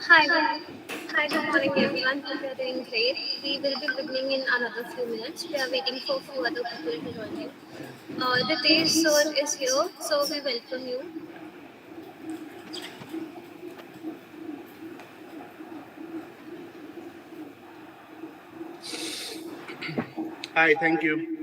Hi, good morning everyone. Hope you're doing great. We will be beginning in another few minutes. We are waiting for a few other people to join you. Ritesh sir is here, so we welcome you. Hi, thank you.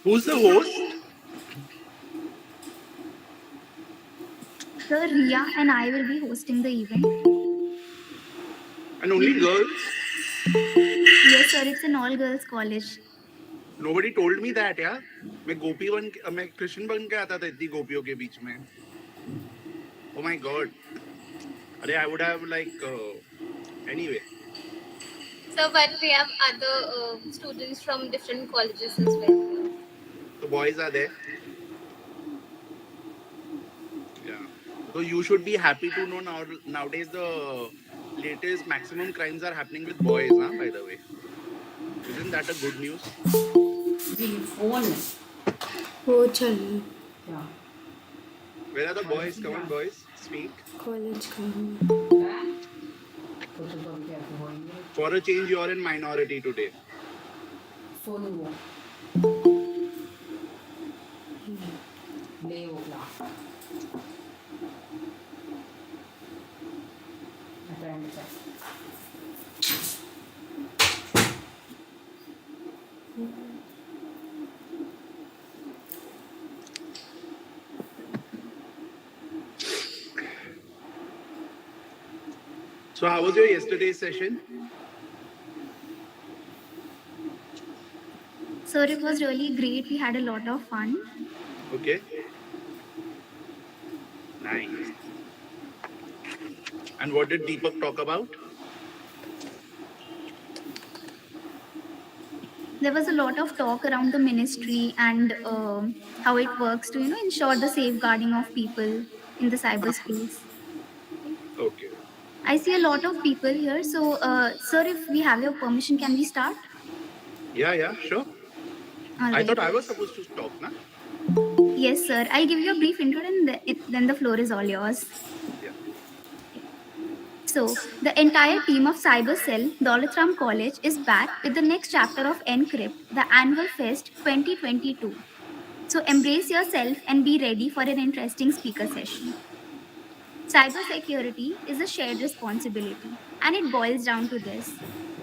Who's the host? Sir, Ria and I will be hosting the event. And only girls? Yes, sir, it's an all girls college. Nobody told me that, yeah. मैं कृष्ण बन के आता था इतनी गोपियों के बीच में. Oh my god. अरे I would have anyway. So, but we have other students from different colleges as well. The boys are there. Yeah. So you should be happy to know nowadays the latest maximum crimes are happening with boys, huh, by the way. Isn't that a good news? Phone वो चल Where are the boys? Come on, boys. Speak. College का हूँ For a change, you're in minority today. Phone वो ले वो ला So how was your yesterday's session? Sir, it was really great. We had a lot of fun. Okay. Nice. And what did Deepak talk about? There was a lot of talk around the ministry and how it works to ensure the safeguarding of people in the cyberspace. Okay. I see a lot of people here. So, sir, if we have your permission, can we start? Yeah, sure. All I right. thought I was supposed to talk, na? Yes, sir. I'll give you a brief intro and then the floor is all yours. Yeah. So, the entire team of Cybercell, Dolathram College, is back with the next chapter of ENCRYPT, the annual fest 2022. So, embrace yourself and be ready for an interesting speaker session. Cybersecurity is a shared responsibility, and it boils down to this.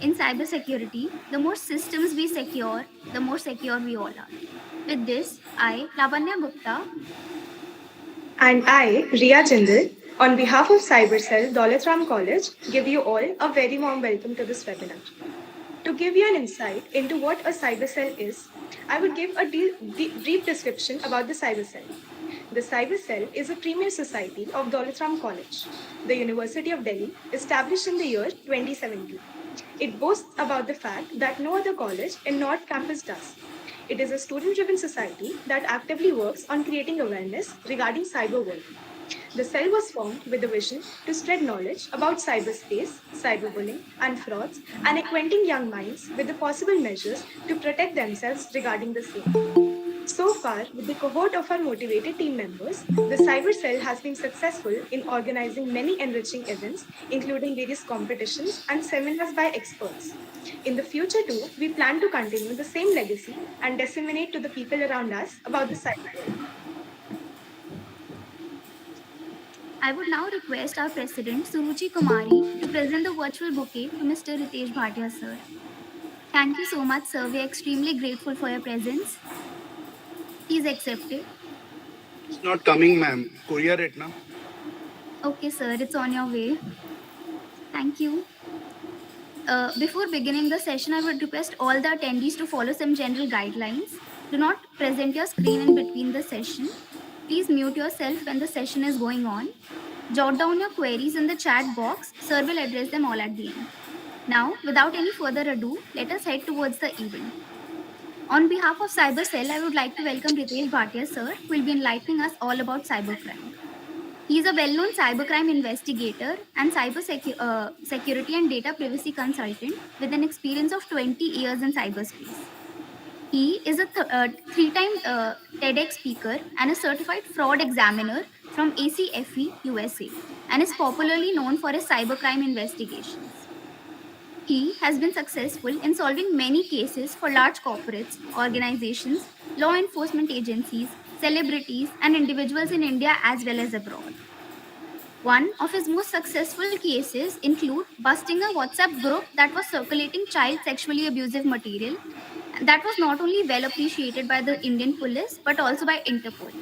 In cybersecurity, the more systems we secure, the more secure we all are. With this, I, Lavanya Gupta, And I, Ria Jindal, on behalf of Cybercell, Dolatram College, give you all a very warm welcome to this webinar. To give you an insight into what a cybercell is, I would give a brief description about the cybercell. The Cyber Cell is a premier society of Dolathram College, the University of Delhi, established in the year 2017. It boasts about the fact that no other college in North Campus does. It is a student driven society that actively works on creating awareness regarding cyberbullying. The cell was formed with a vision to spread knowledge about cyberspace, cyberbullying, and frauds, and acquainting young minds with the possible measures to protect themselves regarding the same. So far, with the cohort of our motivated team members, the Cyber Cell has been successful in organizing many enriching events, including various competitions and seminars by experts. In the future, too, we plan to continue the same legacy and disseminate to the people around us about the cyber world. I would now request our President, Suruchi Kumari, to present the virtual bouquet to Mr. Ritesh Bhatia, sir. Thank you so much, sir. We are extremely grateful for your presence. Please accept it. It's not coming, ma'am. Courier it now. Okay, sir, it's on your way. Thank you. Before beginning the session, I would request all the attendees to follow some general guidelines. Do not present your screen in between the session. Please mute yourself when the session is going on. Jot down your queries in the chat box. Sir will address them all at the end. Now, without any further ado, let us head towards the event. On behalf of CyberCell, I would like to welcome Ritesh Bhatia, sir, who will be enlightening us all about cybercrime. He is a well-known cybercrime investigator and security and data privacy consultant with an experience of 20 years in cyberspace. He is a three-time TEDx speaker and a certified fraud examiner from ACFE, USA, and is popularly known for his cybercrime investigations. He has been successful in solving many cases for large corporates, organizations, law enforcement agencies, celebrities, and individuals in India as well as abroad. One of his most successful cases include busting a WhatsApp group that was circulating child sexually abusive material that was not only well appreciated by the Indian police but also by Interpol.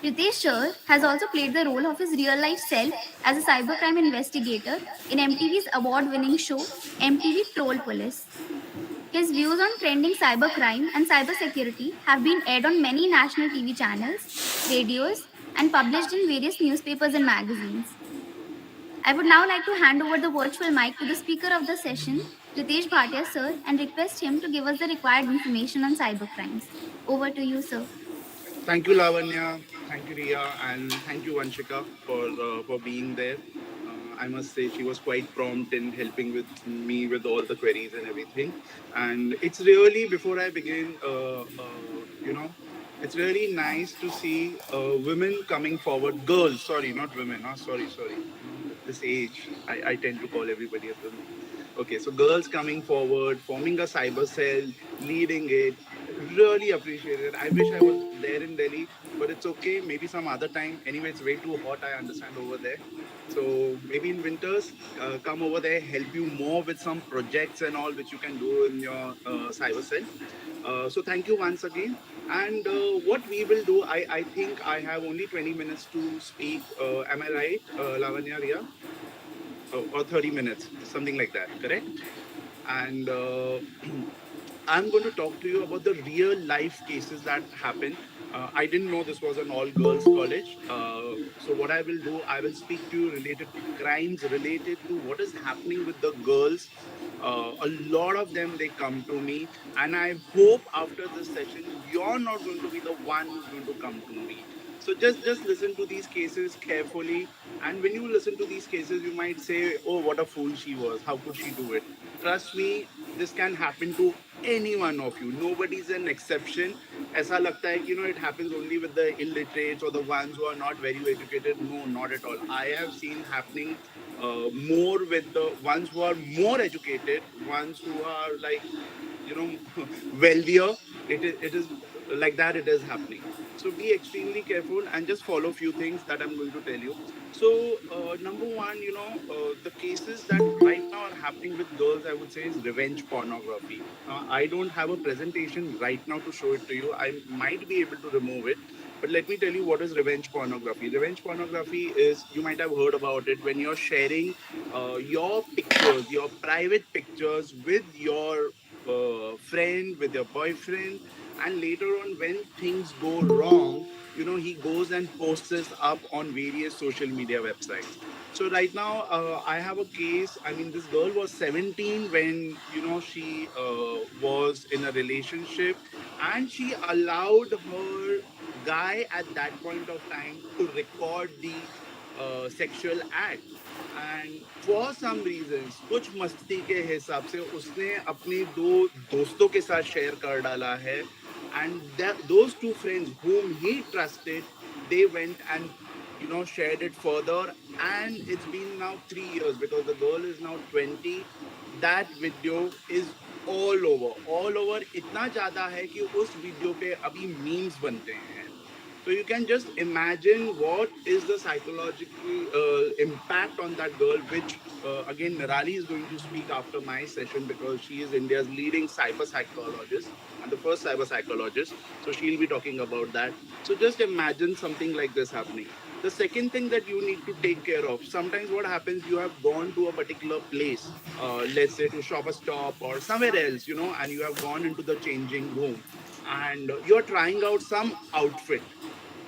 Ritesh Shah has also played the role of his real life self as a cybercrime investigator in MTV's award winning show MTV Troll Police. His views on trending cybercrime and cybersecurity have been aired on many national TV channels, radios, and published in various newspapers and magazines. I would now like to hand over the virtual mic to the speaker of the session, Ritesh Bhatia sir, and request him to give us the required information on cybercrimes. Over to you, sir. Thank you, Lavanya. Thank you, Ria, and thank you, Vanshika, for being there. I must say she was quite prompt in helping with me with all the queries and everything. And it's really before I begin, it's really nice to see women coming forward. Girls, sorry, not women. Sorry. At this age, I tend to call everybody as women. Okay, so girls coming forward, forming a cyber cell, leading it, really appreciate it. I wish I was there in Delhi, but it's okay. Maybe some other time. Anyway, it's way too hot. I understand over there. So maybe in winters, come over there, help you more with some projects and all which you can do in your cyber cell. So thank you once again. And what we will do, I think I have only 20 minutes to speak. Am I right, Lavanya Ria? Or 30 minutes, something like that, correct? And I'm going to talk to you about the real life cases that happen. I didn't know this was an all girls college. So, what I will do, I will speak to you related to crimes, related to what is happening with the girls. A lot of them they come to me, and I hope after this session you're not going to be the one who's going to come to me. So just listen to these cases carefully, and when you listen to these cases, you might say, "Oh, what a fool she was! How could she do it?" Trust me, this can happen to any one of you. Nobody's an exception. ऐसा लगता है कि it happens only with the illiterates or the ones who are not very educated. No, not at all. I have seen happening more with the ones who are more educated, ones who are like you know wealthier. It is like that. It is happening. So be extremely careful and just follow few things that I'm going to tell you. So number one, the cases that right now are happening with girls, I would say, is revenge pornography. I don't have a presentation right now to show it to you. I might be able to remove it, but let me tell you what is revenge pornography. Revenge pornography is, you might have heard about it, when you're sharing your pictures, your private pictures with your friend, with your boyfriend, and later on when things go wrong, he goes and posts this up on various social media websites. So right now, I have a case. I mean, this girl was 17 when she was in a relationship, and she allowed her guy at that point of time to record the sexual act. And for some reasons कुछ मस्ती के हिसाब से उसने अपने दो दोस्तों के साथ शेयर कर डाला है and those two friends whom he trusted, they went and shared it further, and it's been now 3 years because the girl is now 20. That video is all over इतना ज्यादा है कि उस वीडियो पे अभी मीम्स बनते हैं. So you can just imagine what is the psychological impact on that girl, which again Nirali is going to speak after my session because she is India's leading cyber psychologist and the first cyber psychologist. So she'll be talking about that. So just imagine something like this happening. The second thing that you need to take care of, sometimes what happens, you have gone to a particular place, let's say to shop a stop or somewhere else, and you have gone into the changing room and you're trying out some outfit.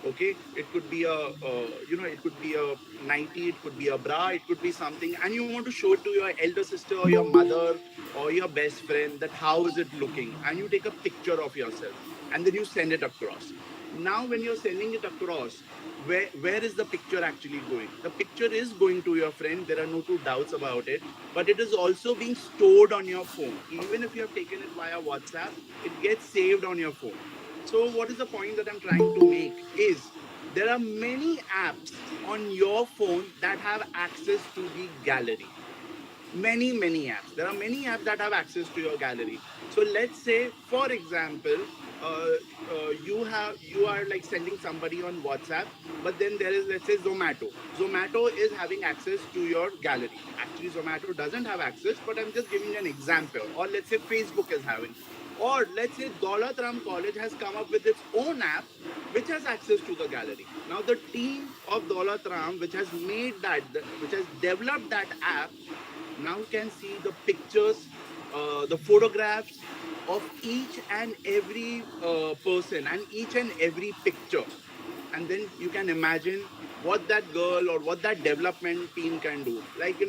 Okay, it could be it could be a nightie, it could be a bra, it could be something, and you want to show it to your elder sister or your mother or your best friend that how is it looking, and you take a picture of yourself and then you send it across. Now when you're sending it across, where is the picture actually going? The picture is going to your friend, there are no two doubts about it, but it is also being stored on your phone. Even if you have taken it via WhatsApp, it gets saved on your phone. So, what is the point that I'm trying to make is there are many apps on your phone that have access to the gallery. Many apps. There are many apps that have access to your gallery. So let's say, for example, you are like sending somebody on WhatsApp, but then there is, let's say, Zomato. Zomato is having access to your gallery. Actually, Zomato doesn't have access, but I'm just giving an example. Or let's say Facebook is having. Or let's say Daulat Ram College has come up with its own app which has access to the gallery. Now the team of Daulat Ram, which has made that, which has developed that app, now can see the pictures, the photographs of each and every person and each and every picture. And then you can imagine what that girl or what that development team can do. Like,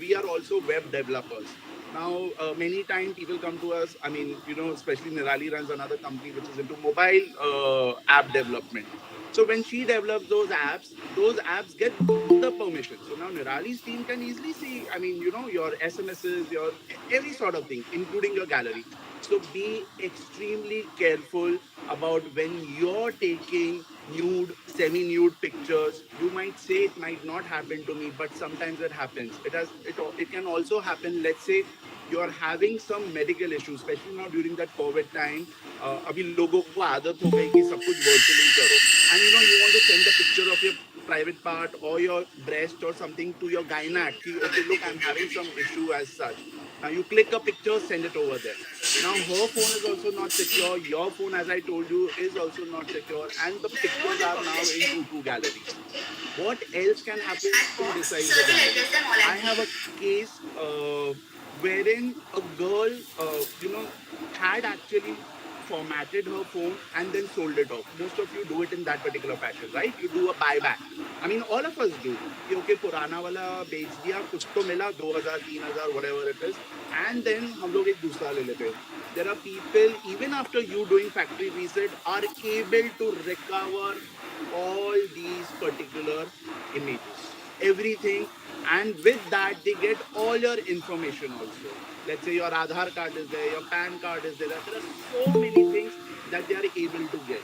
we are also web developers. Now, many times people come to us, I mean, especially Nirali runs another company which is into mobile app development. So when she develops those apps get the permission. So now Nirali's team can easily see, I mean, your SMSs, your every sort of thing, including your gallery. So be extremely careful about when you're taking nude, semi-nude pictures. You might say it might not happen to me, but sometimes it happens. It can also happen. Let's say you're having some medical issues, especially now during that COVID time. अभी लोगों को आदत हो गई कि सब कुछ virtually करो, and you want to send a picture of your private part or your breast or something to your gynac. कि, okay, look, I'm having some issue as such. Now you click a picture, send it over there. Now her phone is also not secure. Your phone, as I told you, is also not secure, and the pictures are now in two galleries. What else can happen besides the gallery? I have a case wherein a girl, had actually formatted her phone and then sold it off. Most of you do it in that particular fashion, right? You do a buyback. I mean, all of us do. कि okay, पुराना वाला बेच दिया, कुछ तो मिला, 2000, 3000, whatever it is, and then हम लोग एक दूसरा ले लेते हैं. There are people, even after you doing factory reset, are able to recover all these particular images, everything, and with that they get all your information also. Let's say your Aadhaar card is there, your PAN card is there. There are so many things that they are able to get,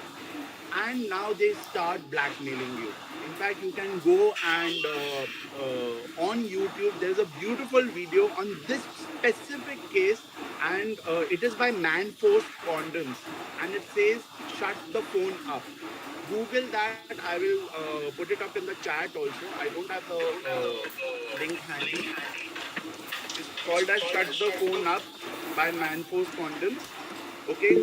and now they start blackmailing you. In fact, you can go and on YouTube, there's a beautiful video on this specific case, and it is by Man Force Condoms, and it says, "Shut the phone up." Google that. I will put it up in the chat also. I don't have the link handy. It's called as "Shut the Phone Up" by Manforce Condoms. Okay,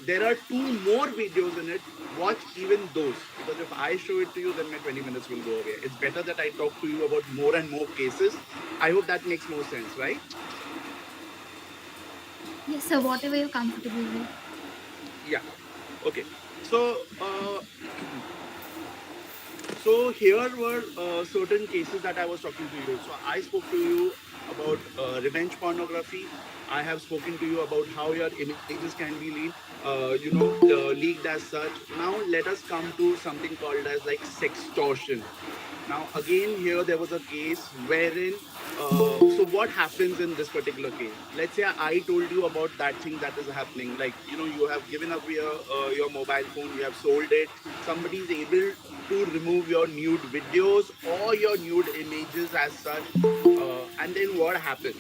there are two more videos in it. Watch even those, because if I show it to you, then my 20 minutes will go away. It's better that I talk to you about more and more cases. I hope that makes more sense, right? Yes, sir, whatever you're comfortable with. Yeah. Okay. So, so here were certain cases that I was talking to you. So I spoke to you about revenge pornography. I have spoken to you about how your images can be leaked as such. Now let us come to something called as like sextortion. Now, again, here there was a case wherein, so what happens in this particular case? Let's say I told you about that thing that is happening. Like, you have given up your mobile phone, you have sold it. Somebody is able to remove your nude videos or your nude images as such. And then what happens?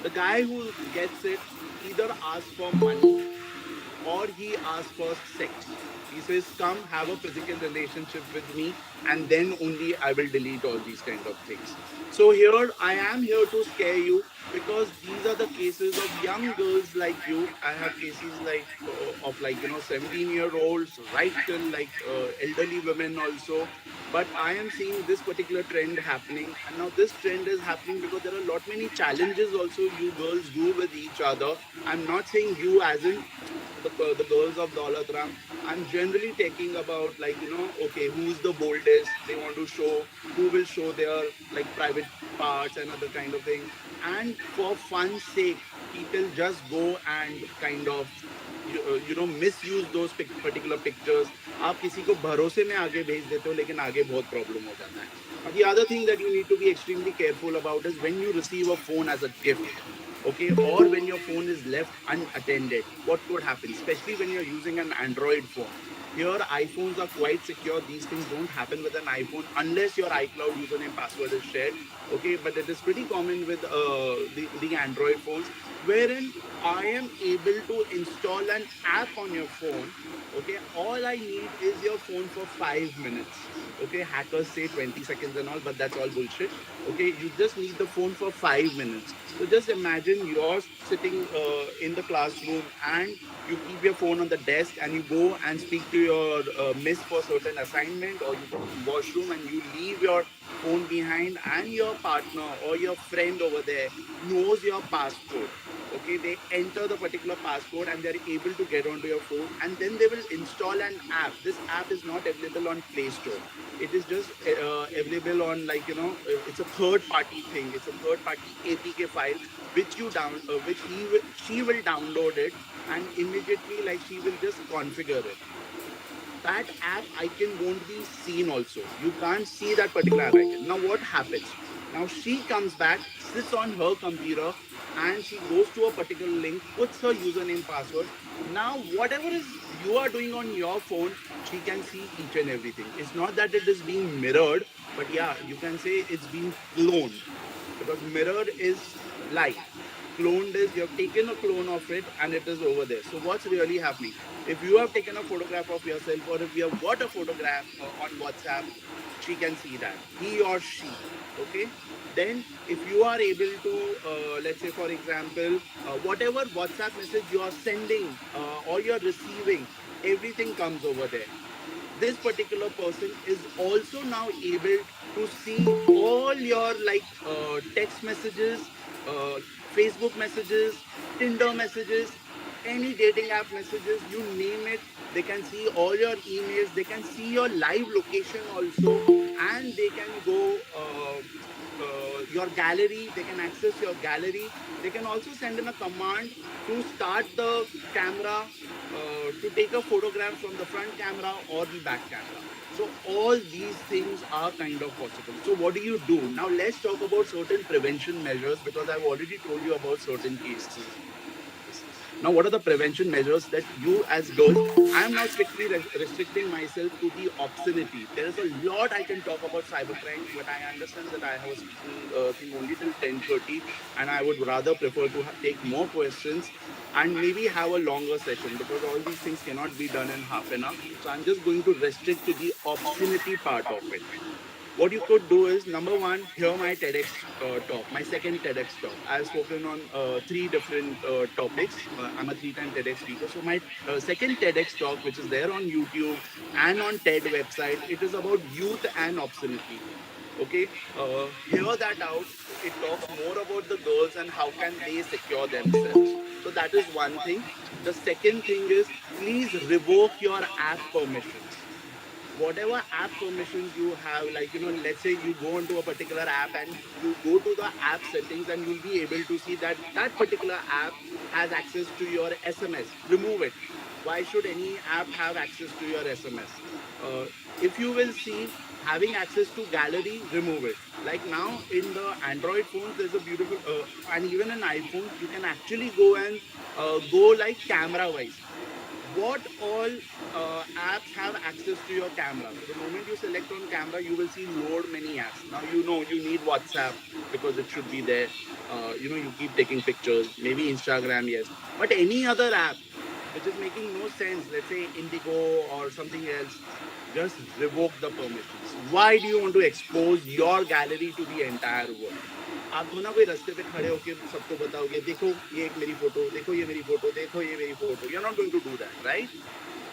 The guy who gets it either asks for money or he asks for sex. He says, "Come have a physical relationship with me, and then only I will delete all these kind of things." So here I am here to scare you because these are the cases of young girls like you. I have cases like of like 17-year-olds right till like elderly women also. But I am seeing this particular trend happening, and now this trend is happening because there are a lot many challenges also you girls do with each other. I'm not saying you as in the girls of Daulatram. I'm generally talking about like okay, who's the boldest? They want to show who will show their like private parts and other kind of thing. And for fun's sake, people just go and kind of misuse those particular pictures. आप किसी को भरोसे में आगे भेज देते हो लेकिन आगे बहुत प्रॉब्लम हो जाता है. Now, the other thing that you need to be extremely careful about is when you receive a phone as a gift, okay, or when your phone is left unattended, what could happen, especially when you're using an Android phone. Here iPhones are quite secure. These things don't happen with an iPhone unless your iCloud username password is shared, okay, but it is pretty common with the Android phones, wherein I am able to install an app on your phone. Okay, all I need is your phone for 5 minutes. Okay, hackers say 20 seconds and all, but that's all bullshit. Okay, you just need the phone for 5 minutes. So just imagine you're sitting in the classroom and you keep your phone on the desk and you go and speak to your miss for certain assignment, or you go to washroom and you leave your phone behind, and your partner or your friend over there knows your passcode. Okay, they enter the particular passcode and they're able to get onto your phone, and then they will install an app. This app is not available on Play Store. It is just available on like it's a third party thing. It's a third party APK file which you down which she will download it, and immediately like she will just configure it. That app icon won't be seen also. You can't see that particular app icon. Now what happens? Now she comes back, sits on her computer, and she goes to a particular link, puts her username password. Now whatever is you are doing on your phone, she can see each and everything. It's not that it is being mirrored, but yeah, you can say it's being cloned, because mirrored is light. Cloned is you have taken a clone of it and it is over there. So what's really happening? If you have taken a photograph of yourself, or if you have got a photograph on WhatsApp, she can see that, he or she. Okay. Then if you are able to, let's say for example, whatever WhatsApp message you are sending or you're receiving, everything comes over there. This particular person is also now able to see all your like text messages, uh, Facebook messages, Tinder messages, any dating app messages, you name it. They can see all your emails, they can see your live location also, and they can go your gallery, they can access your gallery. They can also send in a command to start the camera, to take a photograph from the front camera or the back camera. So all these things are kind of possible. So what do you do? Now let's talk about certain prevention measures, because I've already told you about certain cases. Now what are the prevention measures that you as girls, I am not strictly restricting myself to the obscenity. There is a lot I can talk about cybercrimes, but I understand that I have a speaking thing only till 10:30, and I would rather prefer to take more questions and maybe have a longer session, because all these things cannot be done in half an hour. So I'm just going to restrict to the obscenity part of it. What you could do is, number one, hear my TEDx talk, my second TEDx talk. I've spoken on three different topics. I'm a three-time TEDx speaker. So my second TEDx talk, which is there on YouTube and on TED website, it is about youth and obscenity. Okay, hear that out. It talks more about the girls and how can they secure themselves. So that is one thing. The second thing is, please revoke your app permissions. Whatever app permissions you have, like, let's say you go into a particular app and you go to the app settings, and you'll be able to see that that particular app has access to your SMS. Remove it. Why should any app have access to your SMS? If you will see, having access to gallery, remove it. Like now in the Android phones, there's a beautiful and even in iPhones, you can actually go and go like camera wise. What all apps have access to your camera? So the moment you select on camera, you will see load many apps. Now you know you need WhatsApp because it should be there. You keep taking pictures, maybe Instagram, yes, but any other app which is making no sense, let's say Indigo or something else, just revoke the permissions. Why do you want to expose your gallery to the entire world? आप हो ना कोई रास्ते पे खड़े होके सबको बताओगे, देखो ये एक मेरी फोटो, देखो ये मेरी फोटो, देखो ये मेरी photo. You are not going to do that, right?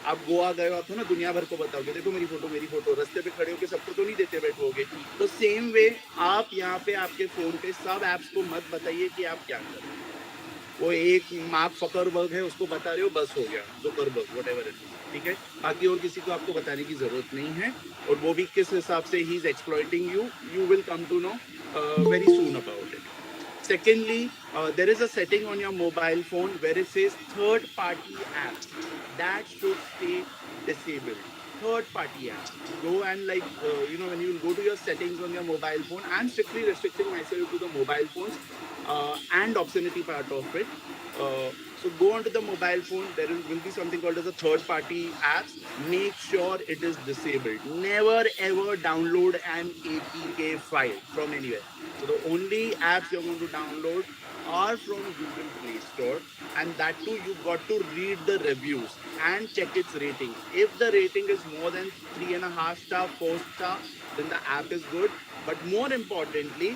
आप गोवा गए हो, आप हो ना दुनिया भर को बताओगे, देखो मेरी फोटो, मेरी फोटो. रास्ते पे खड़े होके सबको तो नहीं देते बैठोगे. तो सेम वे आप यहाँ पे आपके फोन पे सब एप्स को मत बताइए कि आप क्या कर रहे हो. वो एक मार्क फकरबर्ग है, उसको बता रहे हो, बस हो गया. Zuckerberg, what ever it is, ठीक है. बाकी और किसी को आपको बताने की जरूरत नहीं है. और वो भी किस हिसाब से he is exploiting you, you will come to know very soon about it. Secondly, there is a setting on your mobile phone where it says third party apps. That should stay disabled. Third party apps. Go and when you go to your settings on your mobile phone, I'm strictly restricting myself to the mobile phones and obscenity part of it. So go onto the mobile phone. Will be something called as a third party apps. Make sure it is disabled. Never ever download an APK file from anywhere. So the only apps you're going to download are from Google Play Store, and that too you've got to read the reviews and check its ratings. If the rating is more than 3.5 star, 4 star, then the app is good. But more importantly,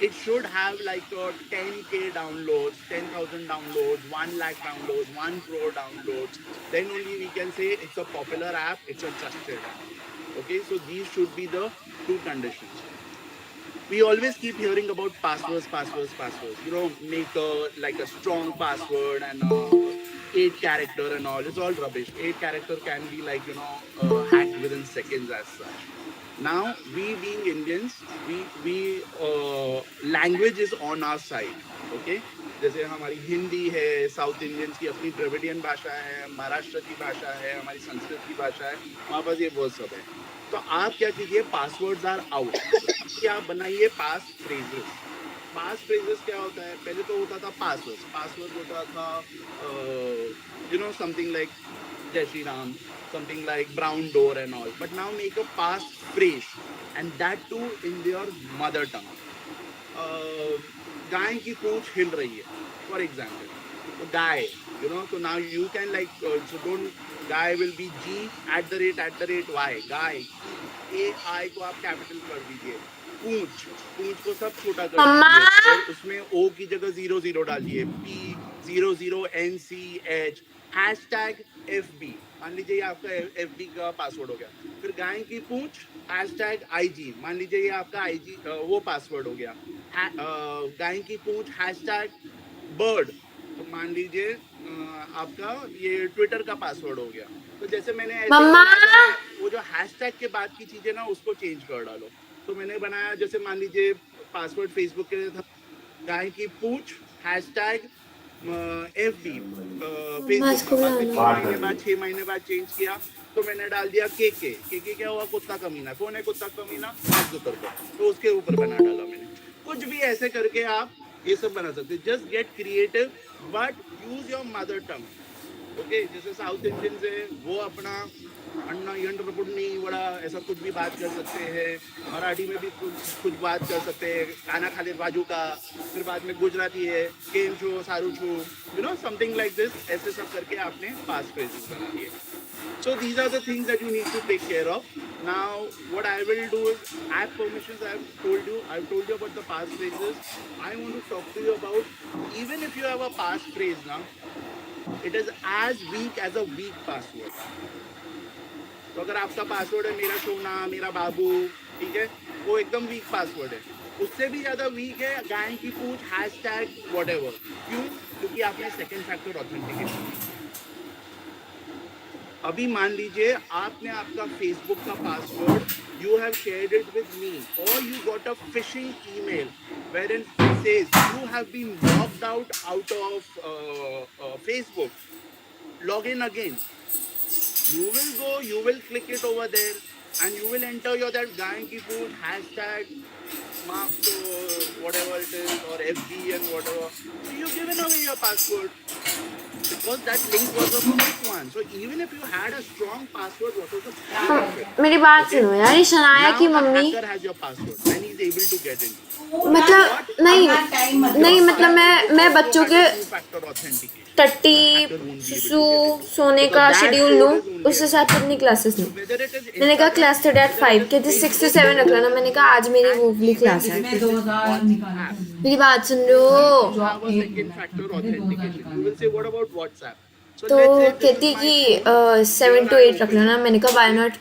it should have like 10k downloads, 10,000 downloads, 1 lakh downloads, 1 crore downloads. Then only we can say it's a popular app, it's a trusted app. Okay, so these should be the two conditions. We always keep hearing about passwords, passwords, passwords. Make a strong password and 8 character and all. It's all rubbish. 8 character can be hacked within seconds as such. Now, we being Indians, we language is on our side. Okay, जैसे हमारी हिंदी है, south Indians की अपनी Dravidian भाषा है, महाराष्ट्र की भाषा है, हमारी संस्कृत की भाषा है, हमारे पास ये बहुत सब है. तो आप क्या कीजिए, पासवर्ड्स आर आउट. कि आप बनाइए पास फ्रेजेस. पास फ्रेजेस क्या होता है? पहले तो होता था पासवर्ड. पासवर्ड होता था समथिंग लाइक जय Shri Ram, something like brown door and all. But now make a pass phrase, and that too in their mother tongue. गाय की पूंछ हिल रही है, for example. तो गाय, so now you can so don't, guy will be G@y. Guy, AI को आप capital कर दीजिए. पूंछ को सब छोटा कर दीजिए और उसमें O की जगह 00 डालिए. P00NCH #FB. मान लीजिए ये आपका FB का पासवर्ड हो गया. फिर गाय की पूंछ #IG. मान लीजिए ये आपका IG वो पासवर्ड हो गया. गाय की पूंछ #bird. तो मान लीजिए आपका ये ट्विटर का पासवर्ड हो गया. तो जैसे मैंने ऐसे वो जो हैशटैग के बाद की चीजें ना, उसको चेंज कर डालो. तो मैंने बनाया, जैसे मान लीजिए पासवर्ड फेसबुक के लिए था गाय की पूंछ #FB फेसबुक. बाद में 6 महीने बाद चेंज किया, तो मैंने डाल दिया के क्या हुआ? कुत्ता कमीना. कौन है कुत्ता कमीना? Mark Zuckerberg. तो उसके ऊपर बना डाला मैंने. कुछ भी ऐसे करके आप ये सब बना सकते. Just get creative but use your mother tongue. Okay, जैसे साउथ इंडियन है वो अपना अन्ना यंत्रपुण्णी वड़ा ऐसा कुछ भी बात कर सकते हैं. मराठी में भी कुछ बात कर सकते हैं, खाना खाले बाजू का. फिर बाद में गुजराती है, केम छो सारू छो, समथिंग लाइक दिस. ऐसे सब करके आपने पास फ्रेजेस बना दिए. So these are the things that you need to take care of. Now, what I will do is app permissions. I've told you about the pass phrases. I want to talk to you about, even if you have a pass phrase now, it is as weak as a weak password. तो अगर आपका password है मेरा सोना, मेरा बाबू, ठीक है, वो एकदम वीक पासवर्ड है. उससे भी ज्यादा वीक है गाय की पूछ #whatever. क्यों? क्योंकि आपने सेकंड फैक्टर ऑथेंटिकेशन. अभी मान लीजिए आपने आपका फेसबुक का password you have shared it with me, or you got a phishing email wherein it says you have been logged out of Facebook. Log in again. You will go, you will click it over there, and you will enter your that Gayan Ki Food #mark whatever it is, or FB and whatever. So you've given away your password because that link was a fake one. So even if you had a strong password, what was the point of it? मेरी बात सुनो यार, ये Shanaya Now की the mummy hacker has your password and he's able to get in. मतलब नहीं मतलब मैं बच्चों के Two-factor authentication. टट्टी सोने का शेड्यूल लूँ, उस हिसाब से अपनी क्लासेस लूँ. मैंने कहा क्लास स्टार्ट एट 5, कहती 6 to 7 रख लेना. मैंने कहा आज मेरी वोवली क्लास है. मेरी बात सुन लो. तो कहती कि 7 to 8 रख लेना. मैंने कहा वाई नॉट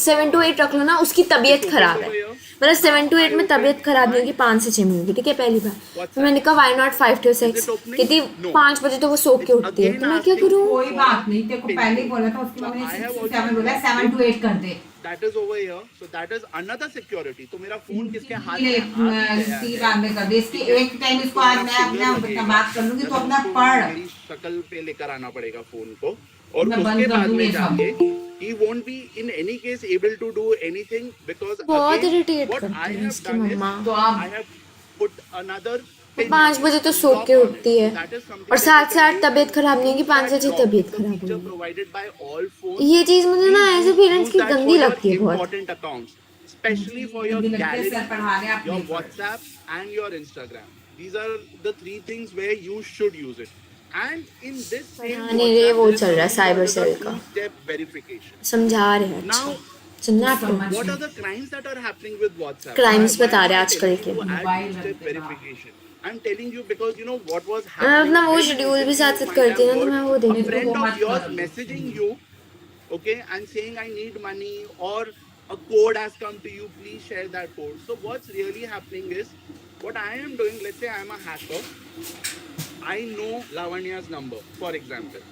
7 to 8 रख लेना. उसकी तबीयत खराब है, मतलब 7 to 8 में तबीयत खराब नहीं होगी, 5 से 6 में होगी. ठीक है, पहली बार. तो मैंने कहा वाई नॉट 5 to 6. कहती 5 बजे तो वो सो के उठती है, तो मैं क्या करूँ? कोई बात नहीं, तेरे को पहले ही बोला था, उसकी मम्मी ने 6 to 7 बोला, 7 to 8 कर दे. That is over here, so that is another security. तो मेरा फोन किसके हाथ इसकी बाद में कर दे. इसकी एक टाइम इसको आज मैं अपना बात कर लूंगी, तो अपना पढ़. मेरी शक्ल पे लेकर आना पड़ेगा फोन को, और उसके बाद में जाके he won't be in any case able to do anything because बहुत again, इरिटेट what करती I है have इसकी done is मम्मा. I have put another 5 बजे तो सो के उठती है, और साथ साथ तबीयत खराब नहीं होगी. 5 से 6 तबीयत खराब होगी. ये चीज मुझे ना ऐसे पेरेंट्स की गंदी लगती है बहुत. Especially for your gallery, your WhatsApp and your Instagram. These are the 3 things where you should use it. And in this same रे वो चल रहा है साइबर सेल का, two-step verification. समझा रहे हैं. Now, सुनना what are the crimes that are happening with WhatsApp? Crimes बता रहे हैं आजकल के. Two-step verification. I'm telling you because you know what was मैं happening. अपना वो शेड्यूल भी साथ साथ करती हूँ ना, तो मैं वो A देखती हूँ. friend of yours messaging you, okay, and saying I need money, or a code has come to you, please share that code. So what's really happening is, what I am doing, let's say I am a hacker, I know Lavanya's number, for example.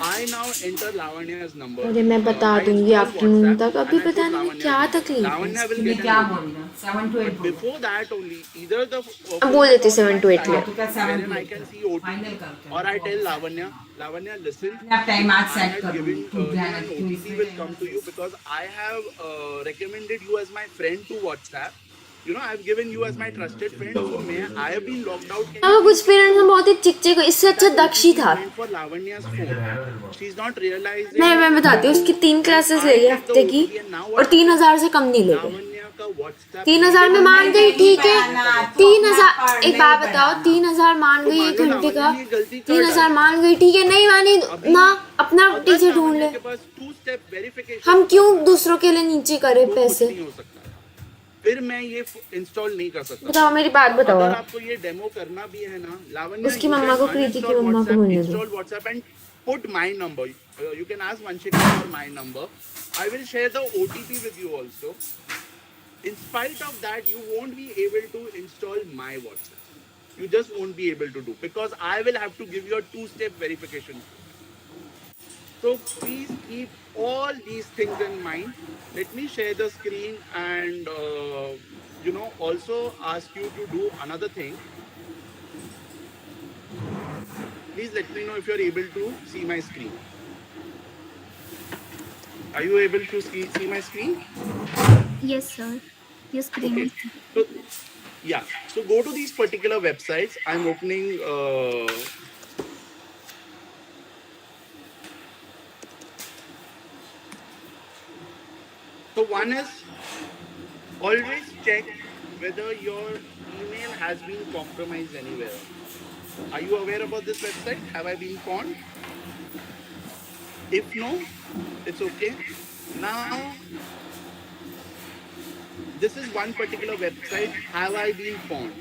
I now enter Lavanya's number. अरे मैं बता दूंगी afternoon तक. अभी पता नहीं क्या तकलीफ है. Lavanya will मैं get क्या an बोल रहा? 7 to 8 But before that only, either the अब बोल देते 7 to 8 लो. तो क्या 7 wherein to I 8 can see OTP, final करते or I tell Lavanya, listen, हैं. टाइम आज I सेट have कर given दूँ. an OTP will come to you because I have recommended you as my friend to WhatsApp. You know, I have given you as my trusted friend. So I have been logged out. हाँ, कुछ parents में बहुत ही चिकचिक. इससे अच्छा दक्षी था. For Lavanya's phone. She's not realizing. मैं बताती हूँ. उसकी 3 क्लासेस ले गई हफ्ते की, और 3,000 से कम नहीं ले गई. Lavanya का WhatsApp 3,000 में मान गई, ठीक है. 3,000, एक बात बताओ, 3,000 मान गई 1 घंटे का. 3,000 मान गई, ठीक है. नहीं मानी ना, अपना टीचर ढूंढ ले. two-step verification. हम क्यों दूसरों के लिए नीचे करें पैसे? नहीं हो सकता. फिर मैं ये इंस्टॉल नहीं कर सकता. बताओ, मेरी बात बताओ. अगर आपको ये डेमो करना भी है ना, लावण्य, उसकी मम्मा को, प्रीति की मम्मा को बोलने दो. Install WhatsApp and put my number. You can ask Vanshika for my number. I will share the OTP with you also. In spite of that, you won't be able to install my WhatsApp. You just won't be able to do, because I will have to give you a two-step verification. So please keep all these things in mind. Let me share the screen and also ask you to do another thing. Please let me know if you're able to see my screen. Are you able to see my screen? Yes, sir. Your screen. Okay. So, yeah. So go to these particular websites. I'm opening. So one is, always check whether your email has been compromised anywhere. Are you aware about this website? Have I been pawned? If no, it's okay. Now, this is one particular website. Have I been pawned?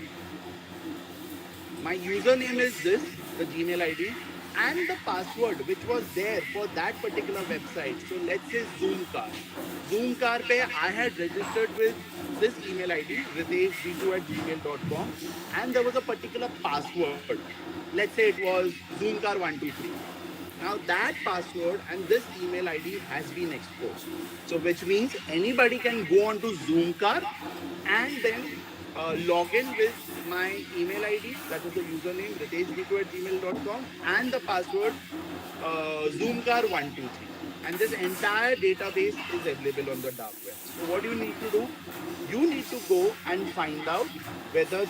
My username is this, the Gmail ID, and the password which was there for that particular website. So let's say Zoomcar. Zoomcar pe I had registered with this email ID, riteshb2@gmail.com, and there was a particular password. Let's say it was Zoomcar123. Now that password and this email ID has been exposed. So which means anybody can go on to Zoomcar and then log in with my email ID, that is the username riteshb2@gmail.com, and the password Zoomcar123. And this entire database is available on the dark web. So what you need to do? You need to go and find out whether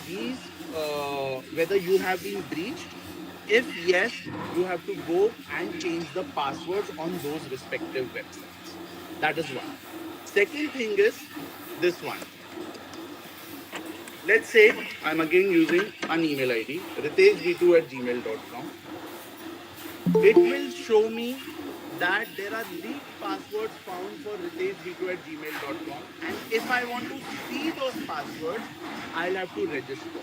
whether you have been breached. If yes, you have to go and change the passwords on those respective websites. That is one. Second thing is this one. Let's say I'm again using an email ID, riteshb2@gmail.com. It will show me that there are leaked passwords found for riteshb2@gmail.com. And if I want to see those passwords, I'll have to register.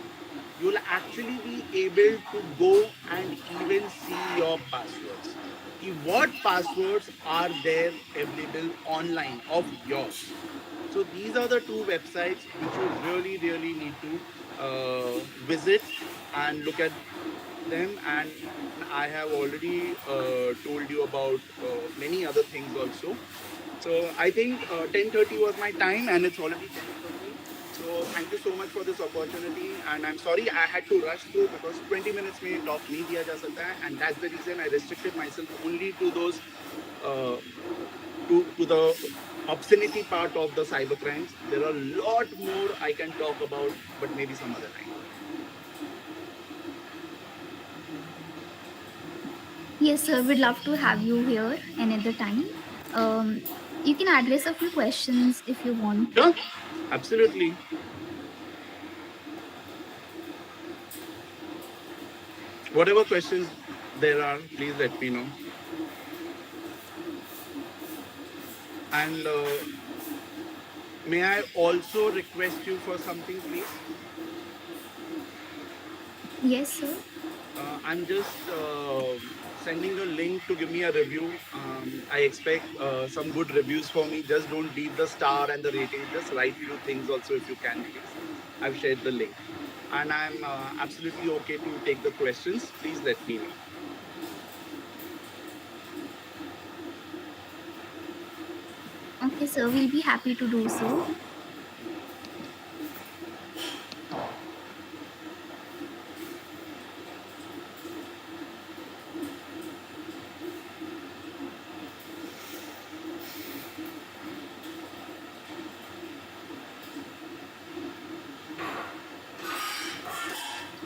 You'll actually be able to go and even see your passwords. What passwords are there available online of yours? So these are the two websites which you really, really need to visit and look at them. And I have already told you about many other things also. So I think 10:30 was my time, and it's already 10:30. So thank you so much for this opportunity, and I'm sorry I had to rush through because 20 minutes में talk नहीं दिया जा सकता है, and that's the reason I restricted myself only to those uh, to the obscenity part of the cyber crimes. There are a lot more I can talk about, but maybe some other time. Yes, sir. We'd love to have you here another time. Um, you can address a few questions if you want. Sure, absolutely. Whatever questions there are, please let me know. And may I also request you for something, please? Yes, sir. I'm just sending a link to give me a review. I expect some good reviews for me. Just don't leave the star and the rating. Just write few things also if you can, please. I've shared the link. And I'm absolutely okay to take the questions. Please let me know. Okay, sir. We'll be happy to do so.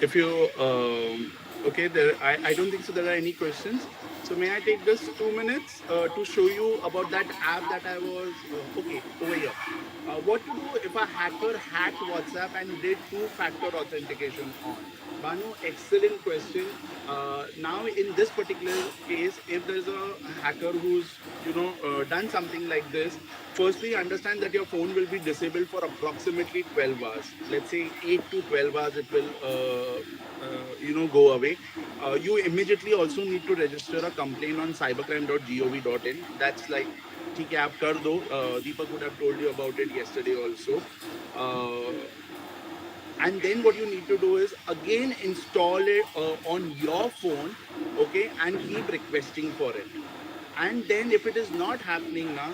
If you okay, I don't think so there are any questions. So may I take just 2 minutes to show you about that app that I was okay over here. What to do if a hacker hacked WhatsApp and did two-factor authentication on? Banu, excellent question. Now in this particular case, if there's a hacker who's done something like this, firstly understand that your phone will be disabled for approximately 12 hours. Let's say 8 to 12 hours it will go away. You immediately also need to register a complaint on cybercrime.gov.in. That's like ठीक है आप कर दो. Deepak would have told you about it yesterday also. And then what you need to do is again install it on your phone, okay, and keep requesting for it. And then if it is not happening now,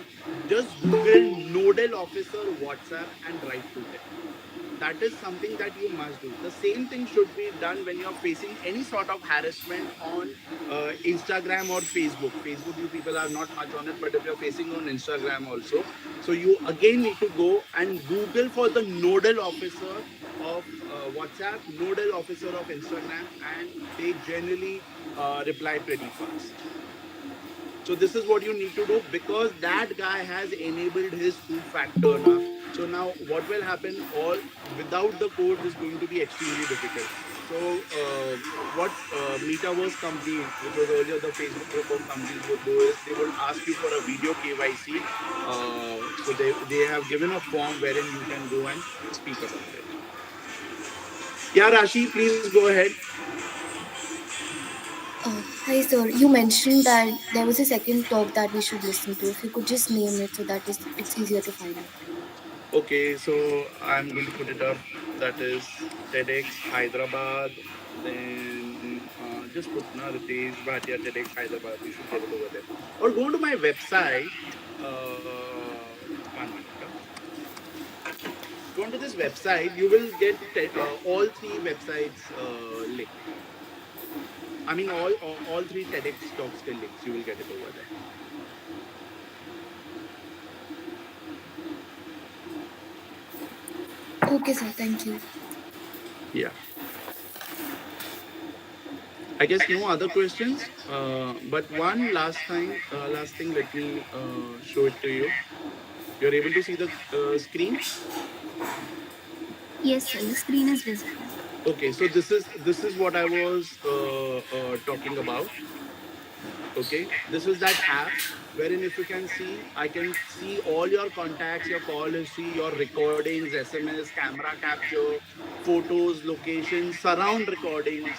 just Google nodal officer WhatsApp and write to them. That is something that you must do. The same thing should be done when you're facing any sort of harassment on Instagram or Facebook. Facebook, you people are not much on it, but if you're facing on Instagram also, so you again need to go and Google for the nodal officer of WhatsApp, nodal officer of Instagram, and they generally reply pretty fast. So this is what you need to do because that guy has enabled his two-factor now. So now what will happen? All without the code is going to be extremely difficult. So what Metaverse company, which was earlier the Facebook group of companies, would do is they will ask you for a video KYC. So they have given a form wherein you can go and speak about it. Yeah, Rashi, please go ahead. Hi sir, you mentioned that there was a second talk that we should listen to. If you could just name it so that it's easier to find it. Okay, so I'm going to put it up. That is TEDx Hyderabad. Then just put na Ritesh Bhatia TEDx Hyderabad. You should get it over there. Or go to my website. One minute. Go onto this website. You will get all three websites link. I mean, all three TEDx talks still links. You will get it over there. Okay, sir. Thank you. Yeah. I guess no other questions. But one last thing. Let me show it to you. You're able to see the screen. Yes, sir. Your screen is visible. Okay, so this is what I was talking about. Okay, this is that app wherein if you can see, I can see all your contacts, your call history, your recordings, SMS, camera capture, photos, locations, surround recordings.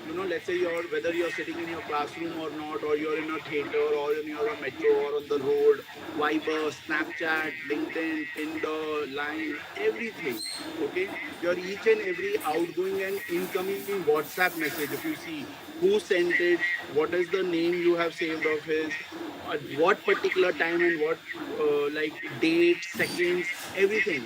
You know, let's say whether you're sitting in your classroom or not, or you're in a theater, or you're a metro, or on the road, Viber, Snapchat, LinkedIn, Tinder, Line, everything. Okay, your each and every outgoing and incoming WhatsApp message. If you see who sent it, what is the name you have saved of his, at what particular time and what like date, seconds, everything.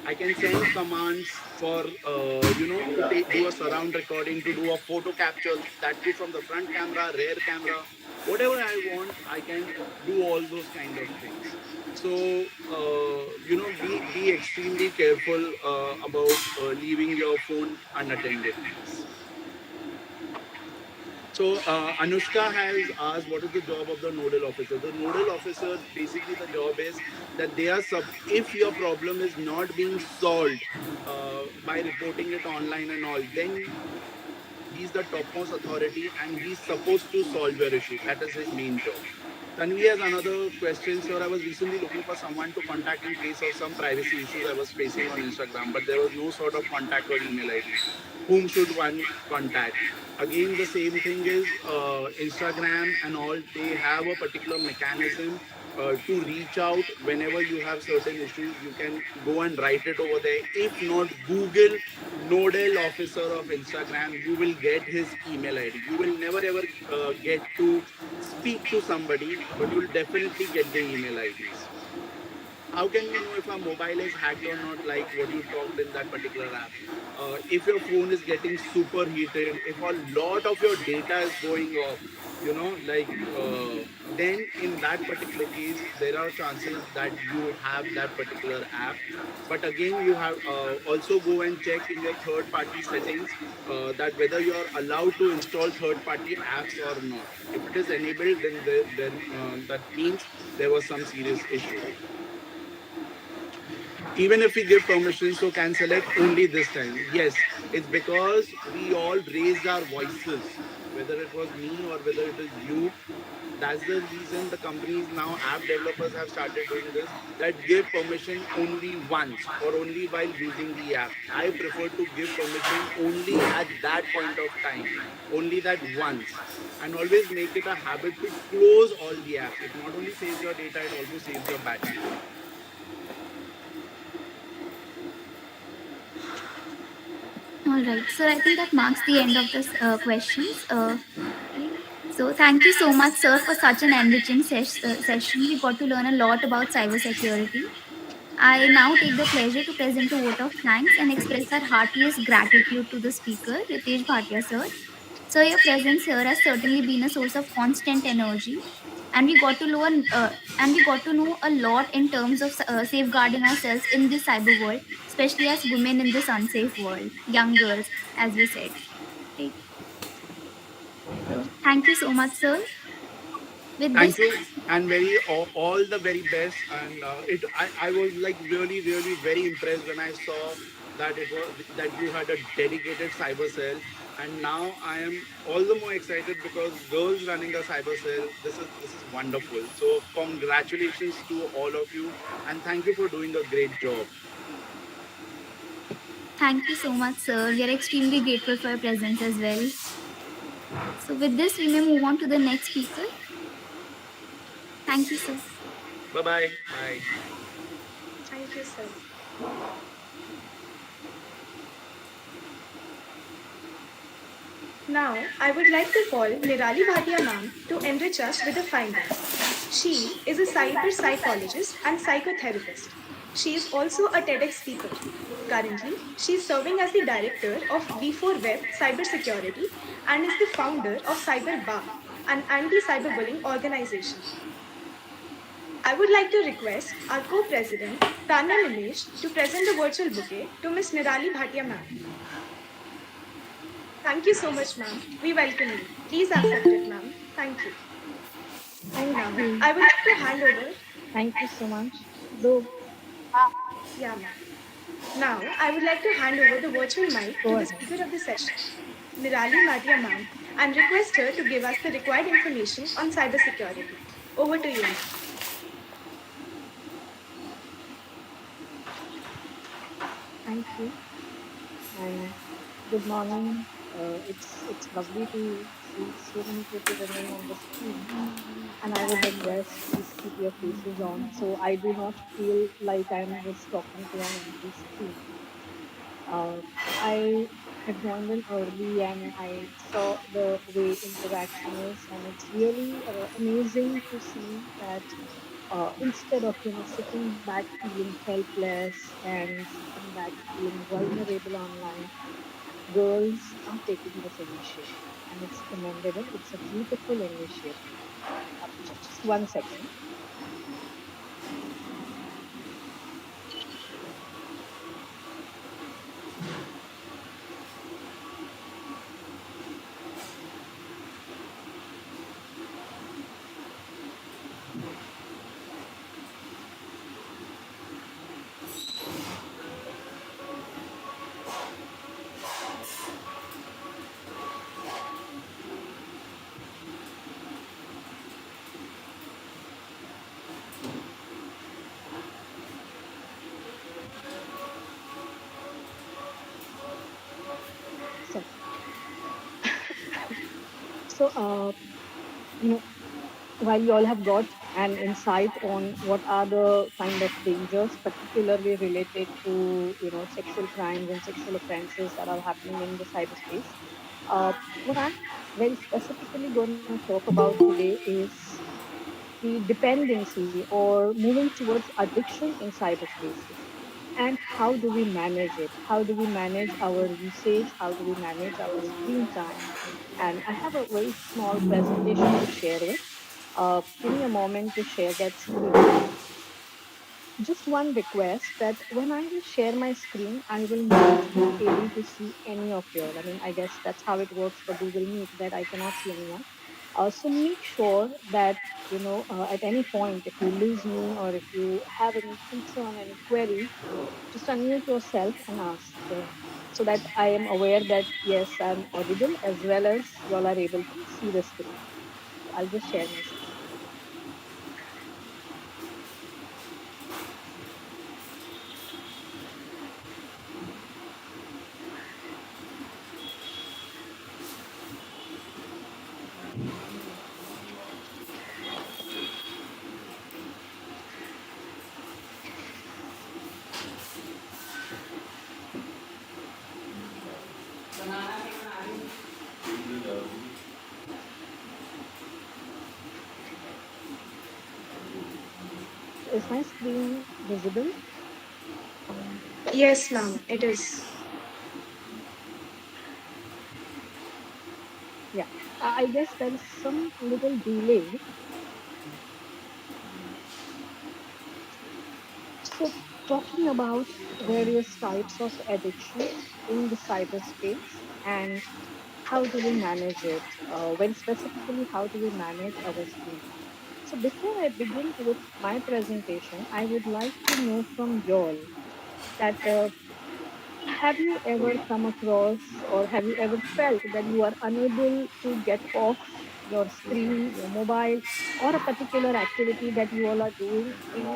I can send commands for to do a surround recording, to do a photo capture, that too from the front camera, rear camera, whatever I want. I can do all those kind of things. So be extremely careful about leaving your phone unattended, please. So Anushka has asked, what is the job of the nodal officer? The nodal officer, basically the job is that they are if your problem is not being solved by reporting it online and all, then he's the topmost authority and he's supposed to solve your issue. That is his main job. Tanvi has another question. Sir, I was recently looking for someone to contact in case of some privacy issues I was facing on Instagram, but there was no sort of contact or email ID. Whom should one contact? Again, the same thing is Instagram and all, they have a particular mechanism to reach out whenever you have certain issues. You can go and write it over there. If not, Google nodal officer of Instagram. You will get his email ID. You will never ever get to speak to somebody, but you will definitely get the email IDs. How can we know if our mobile is hacked or not, like what you talked in that particular app? If your phone is getting superheated, if a lot of your data is going off, then in that particular case there are chances that you have that particular app. But again, you have also go and check in your third party settings that whether you are allowed to install third party apps or not. If it is enabled, then that means there was some serious issue. Even if we give permission, so cancel it only this time. Yes, it's because we all raised our voices, whether it was me or whether it is you. That's the reason the companies now, app developers have started doing this, that give permission only once or only while using the app. I prefer to give permission only at that point of time, only that once. And always make it a habit to close all the apps. It not only saves your data, it also saves your battery. All right. So I think that marks the end of this questions. Right. So thank you so much, sir, for such an enriching session. We got to learn a lot about cybersecurity. I now take the pleasure to present a vote of thanks and express our heartiest gratitude to the speaker, Ritesh Bhatia, sir. So your presence here has certainly been a source of constant energy, and we got to know a lot in terms of safeguarding ourselves in this cyber world, especially as women in this unsafe world, young girls, as we said. Right. So thank you so much, sir. With this, Thank you, and all the very best. And I was like really really very impressed when I saw that it was that you had a dedicated cyber cell. And now I am all the more excited because girls running a cyber cell. This is wonderful. So congratulations to all of you, and thank you for doing a great job. thank you so much, sir. We are extremely grateful for your presence as well. So with this, we may move on to the next speaker. Thank you, sir. Bye bye. Bye. Thank you, sir. Now, I would like to call Nirali Bhatia ma'am to enrich us with the findings. She is a cyber psychologist and psychotherapist. She is also a TEDx speaker. Currently, she is serving as the director of V4 Web Cybersecurity and is the founder of CyberBAAP, an anti-cyberbullying organization. I would like to request our co-president, Tanya Nimesh, to present the virtual bouquet to Ms. Nirali Bhatia ma'am. Thank you so much, ma'am. We welcome you. Please accept it, ma'am. Thank you. Thank Now, you. I would like to hand over. Thank you so much. Though, Yeah, ma'am. Now, I would like to hand over the virtual mic to go the ahead. speaker of the session, Nirali Bhatia ma'am, and request her to give us the required information on cybersecurity. Over to you, ma'am. Thank you. And good morning. It's lovely to see so many pretty women on the screen. And I would request please keep your faces on so I do not feel like I'm just talking to an empty screen. Uh, I had joined in early and I saw the way interaction is, and it's really amazing to see that instead of sitting back feeling helpless and sitting back feeling vulnerable online, girls are taking this initiative, and it's commendable. It's a beautiful initiative. Just 1 second. So, so you know, while you all have got an insight on what are the kind of dangers, particularly related to sexual crimes and sexual offenses that are happening in the cyberspace, what I'm very specifically going to talk about today is the dependency or moving towards addiction in cyberspaces. And how do we manage it? How do we manage our usage? How do we manage our screen time? And I have a very small presentation to share with. Give me a moment to share that screen. Just one request that when I will share my screen, I will not be able to see any of you all. I mean, I guess that's how it works for Google Meet, that I cannot see anyone. So make sure that, at any point, if you lose me or if you have any concern, any query, just unmute yourself and ask so that I am aware that, yes, I'm audible as well as you all are able to see the screen. So I'll just share my screen. So is my screen visible? Yes, ma'am, it is. Yeah, I guess there is some little delay. So, talking about various types of addiction in the cyberspace and how do we manage it? Very specifically, how do we manage our screen time? So, before I begin with my presentation, I would like to know from y'all that have you ever come across or have you ever felt that you are unable to get off your screen, your mobile, or a particular activity that you all are doing in,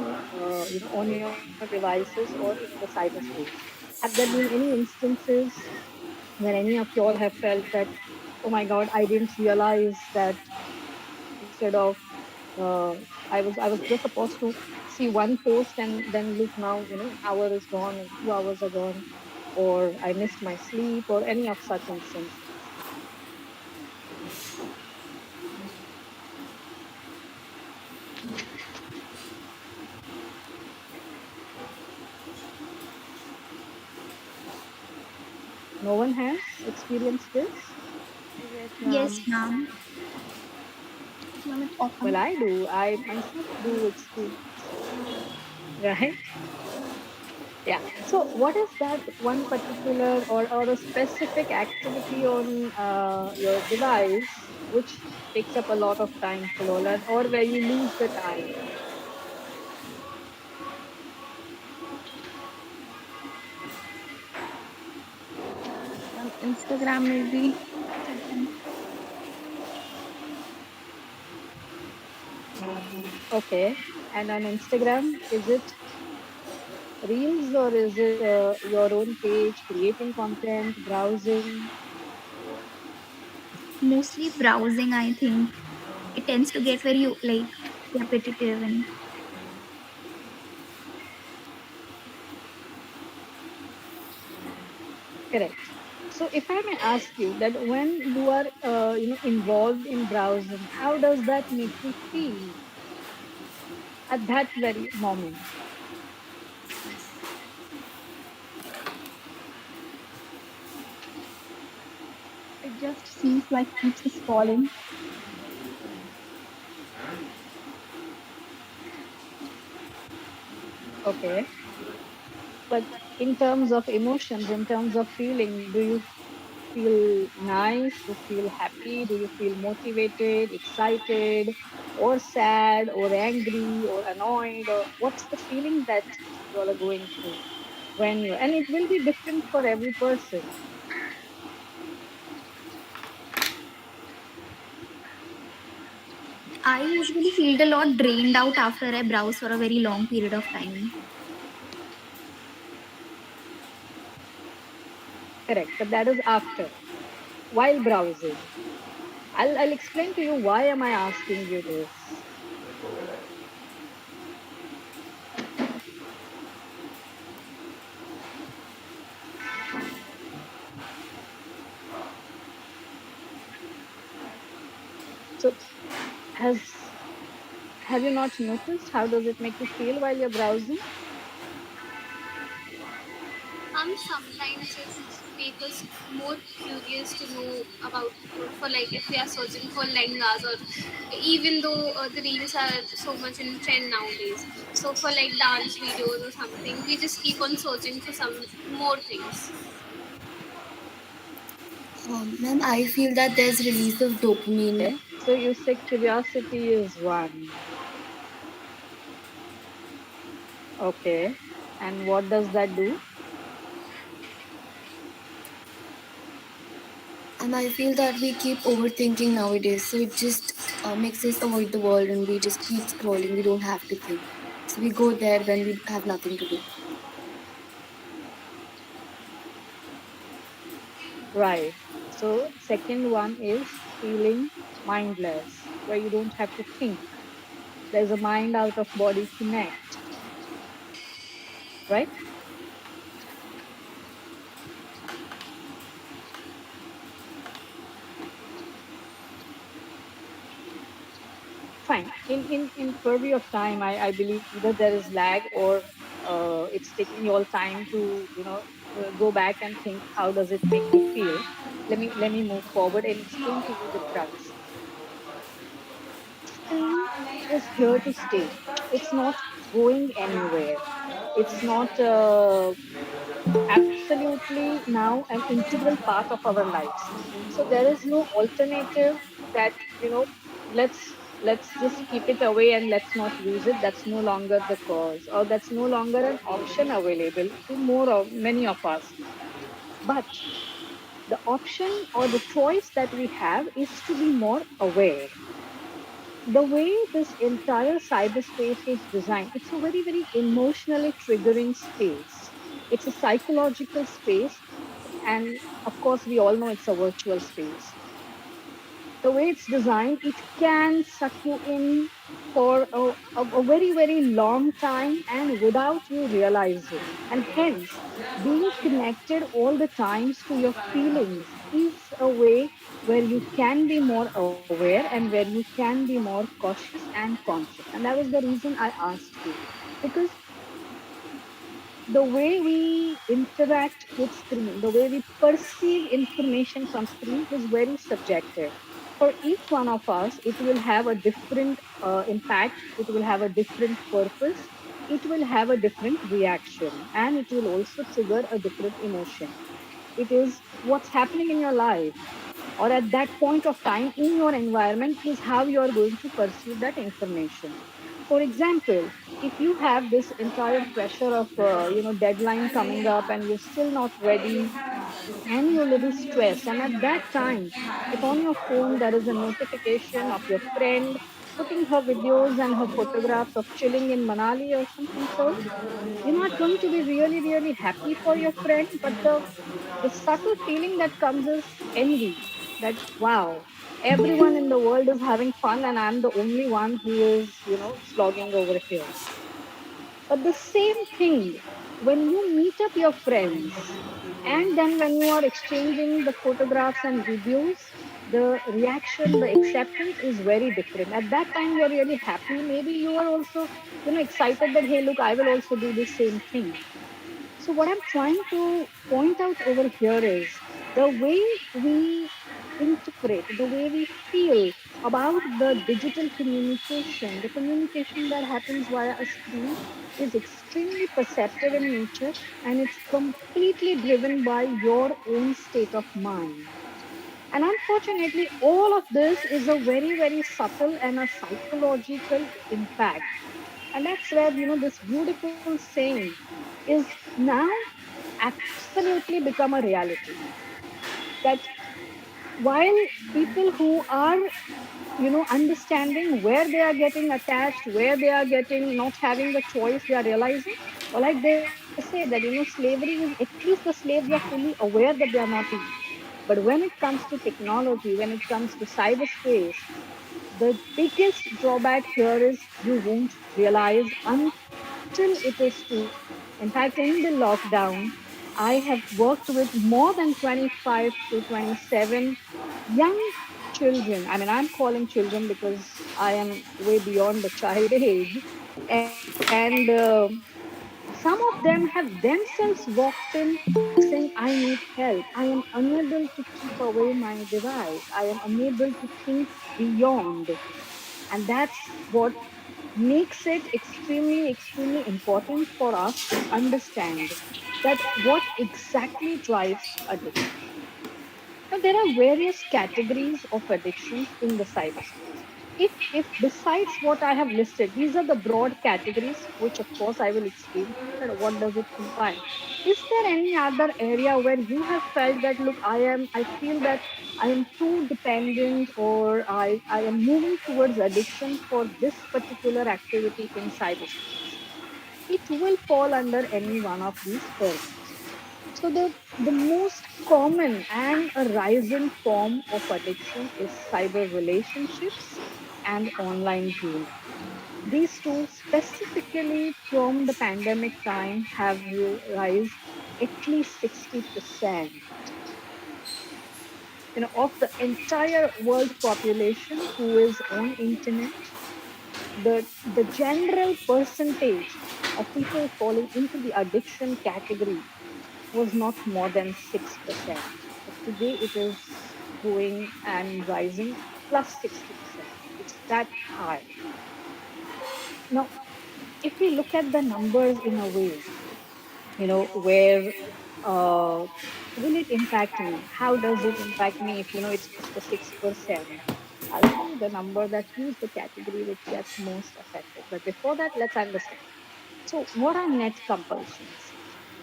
on your devices or in the cyberspace? Have there been any instances where any of you all have felt that, oh my God, I didn't realize that instead of I was just supposed to see one post, and then look, now an hour is gone and 2 hours are gone, or I missed my sleep, or any of such instances. No one has experienced this? Yes, Yes, ma'am. ma'am. Ma'am, it often. Well, I do. I myself do experience, right? Yeah. So, what is that one particular or a specific activity on your device which takes up a lot of time, Falola, or where you lose the time? Instagram maybe. Sometimes. Okay. And on Instagram, is it Reels, or is it your own page, creating content, browsing? Mostly browsing, I think. It tends to get very like repetitive and Correct. So, if I may ask you that when you are, involved in browsing, how does that make you feel at that very moment? it just seems like keeps scrolling. Okay. But in terms of emotions, in terms of feeling, do you feel nice? Do you feel happy? Do you feel motivated, excited, or sad, or angry, or annoyed? Or what's the feeling that you all are going through when you? And it will be different for every person. I usually feel a lot drained out after I browse for a very long period of time. Correct. But that is after, while browsing. I'll explain to you why am I asking you this. So has have you not noticed how does it make you feel while you're browsing? Sometimes it make us more curious to know about for like if we are searching for lehengas or even though the reels are so much in trend nowadays. So for like dance videos or something, we just keep on searching for some more things. Ma'am, I feel that there's release of dopamine. Okay. So you say curiosity is one. Okay. And what does that do? And I feel that we keep overthinking nowadays. So it just makes us avoid the world and we just keep scrolling. We don't have to think. So we go there when we have nothing to do. Right. So second one is feeling mindless, where you don't have to think. There's a mind out of body connect, right? Fine. In purview of time, I believe either there is lag, or it's taking you all time to go back and think how does it make you feel. Let me move forward and explain to you the crux. Screen is here to stay. It's not going anywhere. It's not absolutely now an integral part of our lives. So there is no alternative that let's just keep it away and let's not use it. That's no longer the cause, or that's no longer an option available to more of many of us. But the option or the choice that we have is to be more aware. The way this entire cyberspace is designed, it's a very, very emotionally triggering space. It's a psychological space. And of course, we all know it's a virtual space. the way it's designed, it can suck you in for a very, very long time and without you realizing. And hence, being connected all the times to your feelings is a way where you can be more aware and where you can be more cautious and conscious. And that was the reason I asked you. Because the way we interact with screen, the way we perceive information from screen is very subjective. For each one of us, it will have a different impact, it will have a different purpose, it will have a different reaction, and it will also trigger a different emotion. It is what's happening in your life or at that point of time in your environment is how you are going to perceive that information. For example, if you have this entire pressure of deadline coming up and you're still not ready and you're a little stressed, and at that time, if on your phone there is a notification of your friend putting her videos and her photographs of chilling in Manali or something, so you're not going to be really, really happy for your friend, but the subtle feeling that comes is envy, that wow, everyone in the world is having fun and I'm the only one who is, slogging over here. But the same thing, when you meet up your friends and then when you are exchanging the photographs and videos, the reaction, the acceptance is very different. At that time, you're really happy. Maybe you are also, excited that, hey, look, I will also do the same thing. So, what I'm trying to point out over here is the way we interpret, the way we feel about the digital communication, the communication that happens via a screen is extremely perceptive in nature, and it's completely driven by your own state of mind. And unfortunately, all of this is a very, very subtle and a psychological impact. And that's where, this beautiful saying is now absolutely become a reality. That while people who are, understanding where they are getting attached, where they are getting not having a choice, they are realizing, or like they say that, slavery is, at least the slaves are fully aware that they are not free. But when it comes to technology, when it comes to cyberspace, the biggest drawback here is you won't realize until it is too late. In fact, in the lockdown, I have worked with more than 25 to 27 young children. I mean, I'm calling children because I am way beyond the child age. And some of them have themselves walked in saying, I need help. I am unable to keep away my device. I am unable to think beyond. And that's what makes it extremely, extremely important for us to understand that what exactly drives addiction. Now, there are various categories of addictions in the cyberspace. If besides what I have listed, these are the broad categories, which of course I will explain to you that what does it imply. Is there any other area where you have felt that look, I feel that I am too dependent or I am moving towards addiction for this particular activity in cyberspace? It will fall under any one of these purviews. So the most common and a rising form of addiction is cyber relationships and online gaming. These two specifically from the pandemic time have rise at least 60%, of the entire world population who is on internet. The general percentage of people falling into the addiction category was not more than 6%. But today it is going and rising plus 60%. It's that high. Now, if we look at the numbers in a way, where will it impact me? How does it impact me if, it's just a 6%? I'll tell you the number that who's the category which gets most affected. But before that, let's understand. So, what are net compulsions?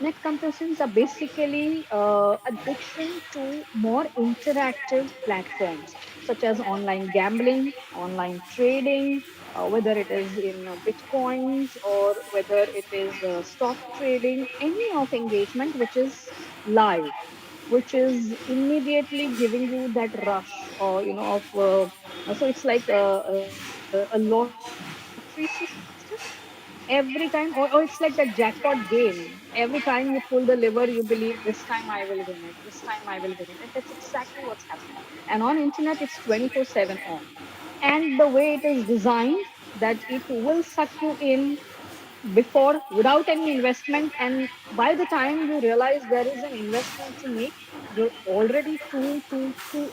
Net compulsions are basically addiction to more interactive platforms such as online gambling, online trading, whether it is in bitcoins or whether it is stock trading, any of engagement which is live, which is immediately giving you that rush. or of so it's like a lottery system. Every time, or it's like that jackpot game. Every time you pull the lever, you believe this time I will win it, this time I will win it, and that's exactly what's happening. And on internet it's 24/7 on. And the way it is designed, that it will suck you in before, without any investment, and by the time you realize there is an investment to make, you're already too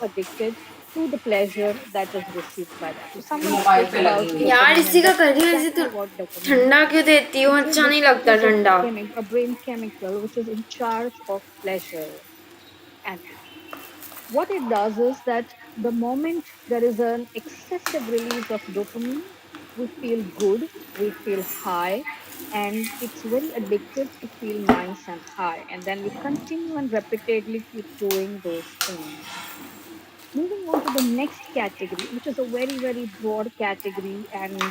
addicted to the pleasure that is received by that. So someone mobile spoke पे about लगी हुई है। यार dopamine, इसी and का that's कर रही हूँ ऐसे तो exactly what dopamine ठंडा is. क्यों देती हो, It is अच्छा the नहीं लगता type of ठंडा। a brain chemical which is in charge of pleasure. And what it does is that the moment there is an excessive release of dopamine, we feel good, we feel high, and it's very addictive to feel nice and high. And then we continue and repeatedly keep doing those things. Moving on to the next category, which is a very broad category and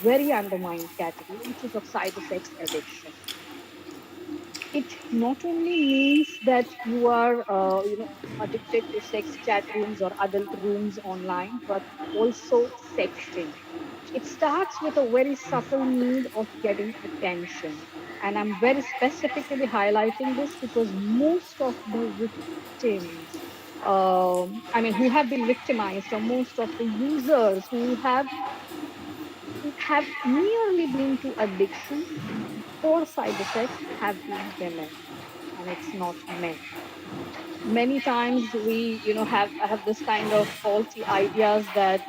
very undermined category, which is of cyber sex addiction. It not only means that you are addicted to sex chat rooms or adult rooms online, but also sexting. It starts with a very subtle need of getting attention, and I'm very specifically highlighting this because most of the victims, I mean, who have been victimized, or most of the users who have nearly been to addiction for cyber sex have been women, and it's not men. Many times we have this kind of faulty ideas that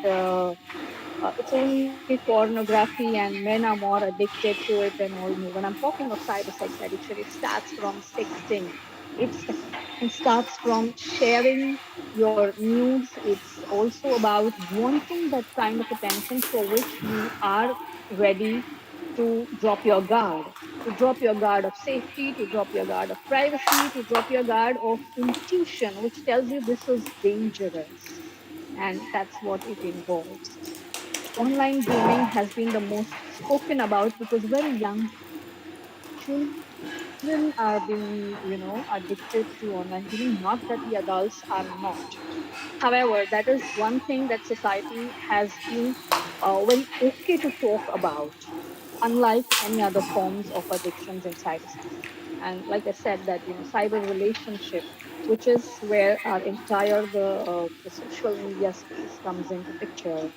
it's only pornography and men are more addicted to it and all. No, when I'm talking of cyber sex addiction, it starts from sexting. It starts from sharing your nudes. It's also about wanting that kind of attention for which you are ready to drop your guard, to drop your guard of safety, to drop your guard of privacy, to drop your guard of intuition, which tells you this is dangerous. And that's what it involves. Online gaming has been the most spoken about because very young children are being addicted to online gaming. Not that the adults are not. However, that is one thing that society has been very okay to talk about, unlike any other forms of addictions in cyberspace. And like I said, that cyber relationship, which is where our entire the social media space comes into picture,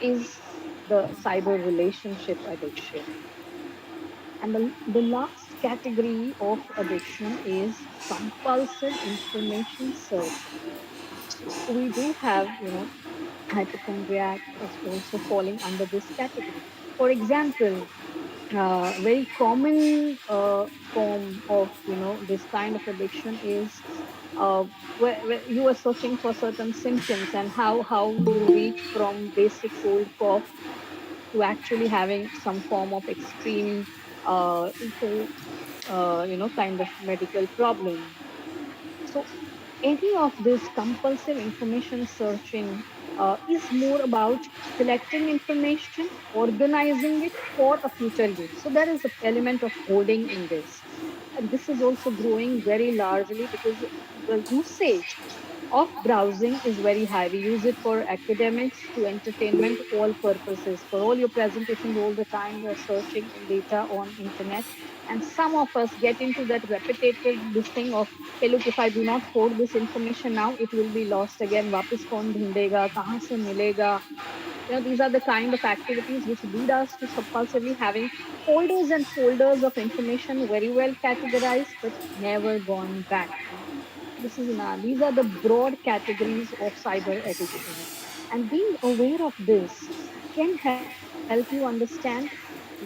is the cyber relationship addiction. And the last category of addiction is compulsive information searching. So we do have, hypochondriac is also falling under this category. For example, very common form of this kind of addiction is where you are searching for certain symptoms, and how you reach from basic cold cough to actually having some form of extreme eco kind of medical problem. So any of this compulsive information searching is more about collecting information, organizing it for a future use. So there is an element of hoarding in this. And this is also growing very largely because the usage of browsing is very high. We use it for academics, to entertainment, all purposes. For all your presentations, all the time you're searching in data on internet. And some of us get into that repetitive this thing of, hey, look, if I do not hoard this information now, it will be lost again. Wapis kaun dhundega, kahan se milega? These are the kind of activities which lead us to compulsively having folders and folders of information very well categorized, but never gone back to. These are the broad categories of cyber addiction. And being aware of this can help you understand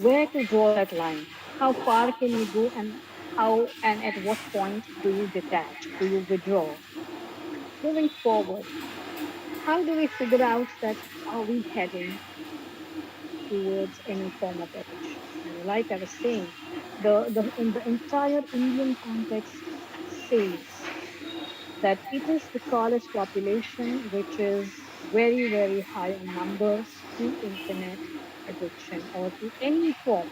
where to draw that line. How far can you go, and how and at what point do you detach? Do you withdraw? Moving forward, how do we figure out that are we heading towards any form of addiction? Like I was saying, the in the entire Indian context says that it is the college population which is very high in numbers to internet addiction, or to any form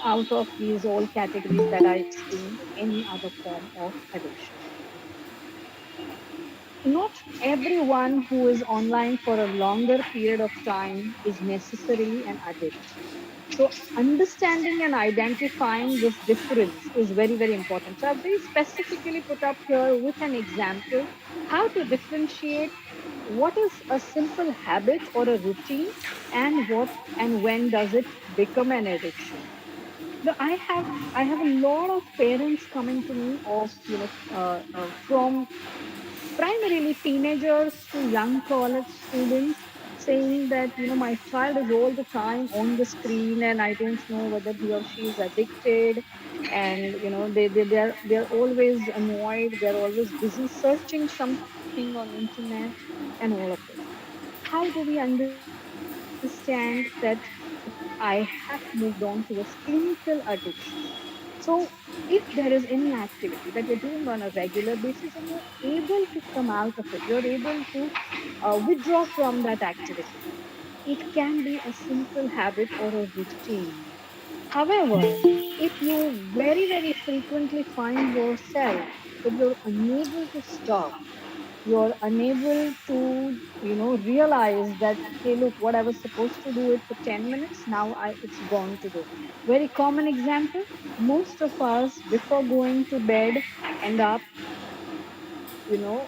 out of these all categories that I explained, any other form of addiction. not everyone who is online for a longer period of time is necessarily an addict. So, understanding and identifying this difference is very, very important. So, I've very specifically put up here with an example how to differentiate what is a simple habit or a routine, and what and when does it become an addiction. No, I have a lot of parents coming to me of from primarily teenagers to young college students, saying that my child is all the time on the screen and I don't know whether he or she is addicted. And they're always annoyed, they're always busy searching something on internet and all of this. How do we understand that I have moved on to a clinical addiction? So, if there is any activity that you're doing on a regular basis and you're able to come out of it, you're able to withdraw from that activity, it can be a simple habit or a routine. However, if you very, very frequently find yourself that you're unable to stop, you're unable to realize that, hey, look, what I was supposed to do it for 10 minutes, now it's gone to do. Very common example, most of us before going to bed end up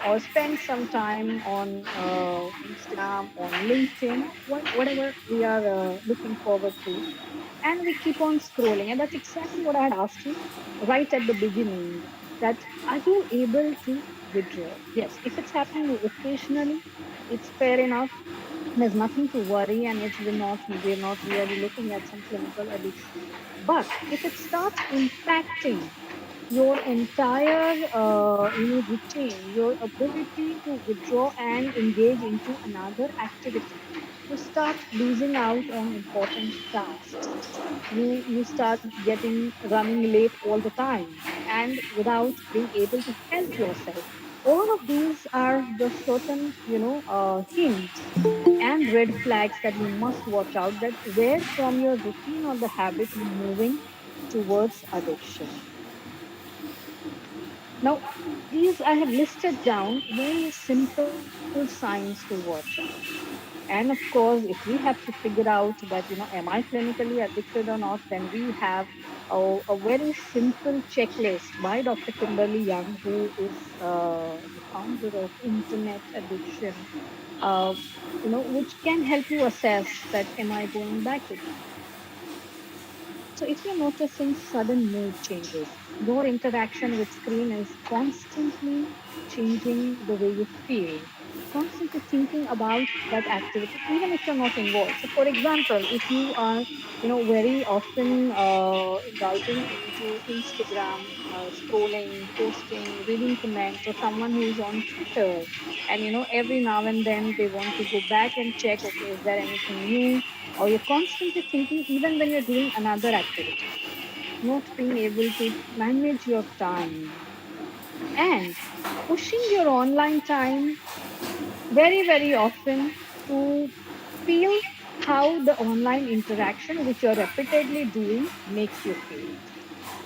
or spend some time on Instagram, on LinkedIn, whatever we are looking forward to, and we keep on scrolling. And that's exactly what I had asked you right at the beginning, that are you able to withdraw? Yes, if it's happening occasionally, it's fair enough. There's nothing to worry, and we're not really looking at some clinical addiction. But if it starts impacting your entire routine, your ability to withdraw and engage into another activity, you start losing out on important tasks. You start getting running late all the time and without being able to help yourself. All of these are the certain hints and red flags that you must watch out, that where from your routine or the habit you're moving towards addiction. Now, these I have listed down very simple signs to watch out. And of course, if we have to figure out that, am I clinically addicted or not, then we have a very simple checklist by Dr. Kimberly Young, who is the founder of Internet Addiction, which can help you assess that, am I going back again? So if you're noticing sudden mood changes, your interaction with screen is constantly changing the way you feel, constantly thinking about that activity, even if you're not involved. So for example, if you are, very often indulging into Instagram, scrolling, posting, reading comments, or someone who's on Twitter, and every now and then they want to go back and check, okay, is there anything new? Or you're constantly thinking even when you're doing another activity, not being able to manage your time, and pushing your online time very, very often to feel how the online interaction which you're repeatedly doing makes you feel.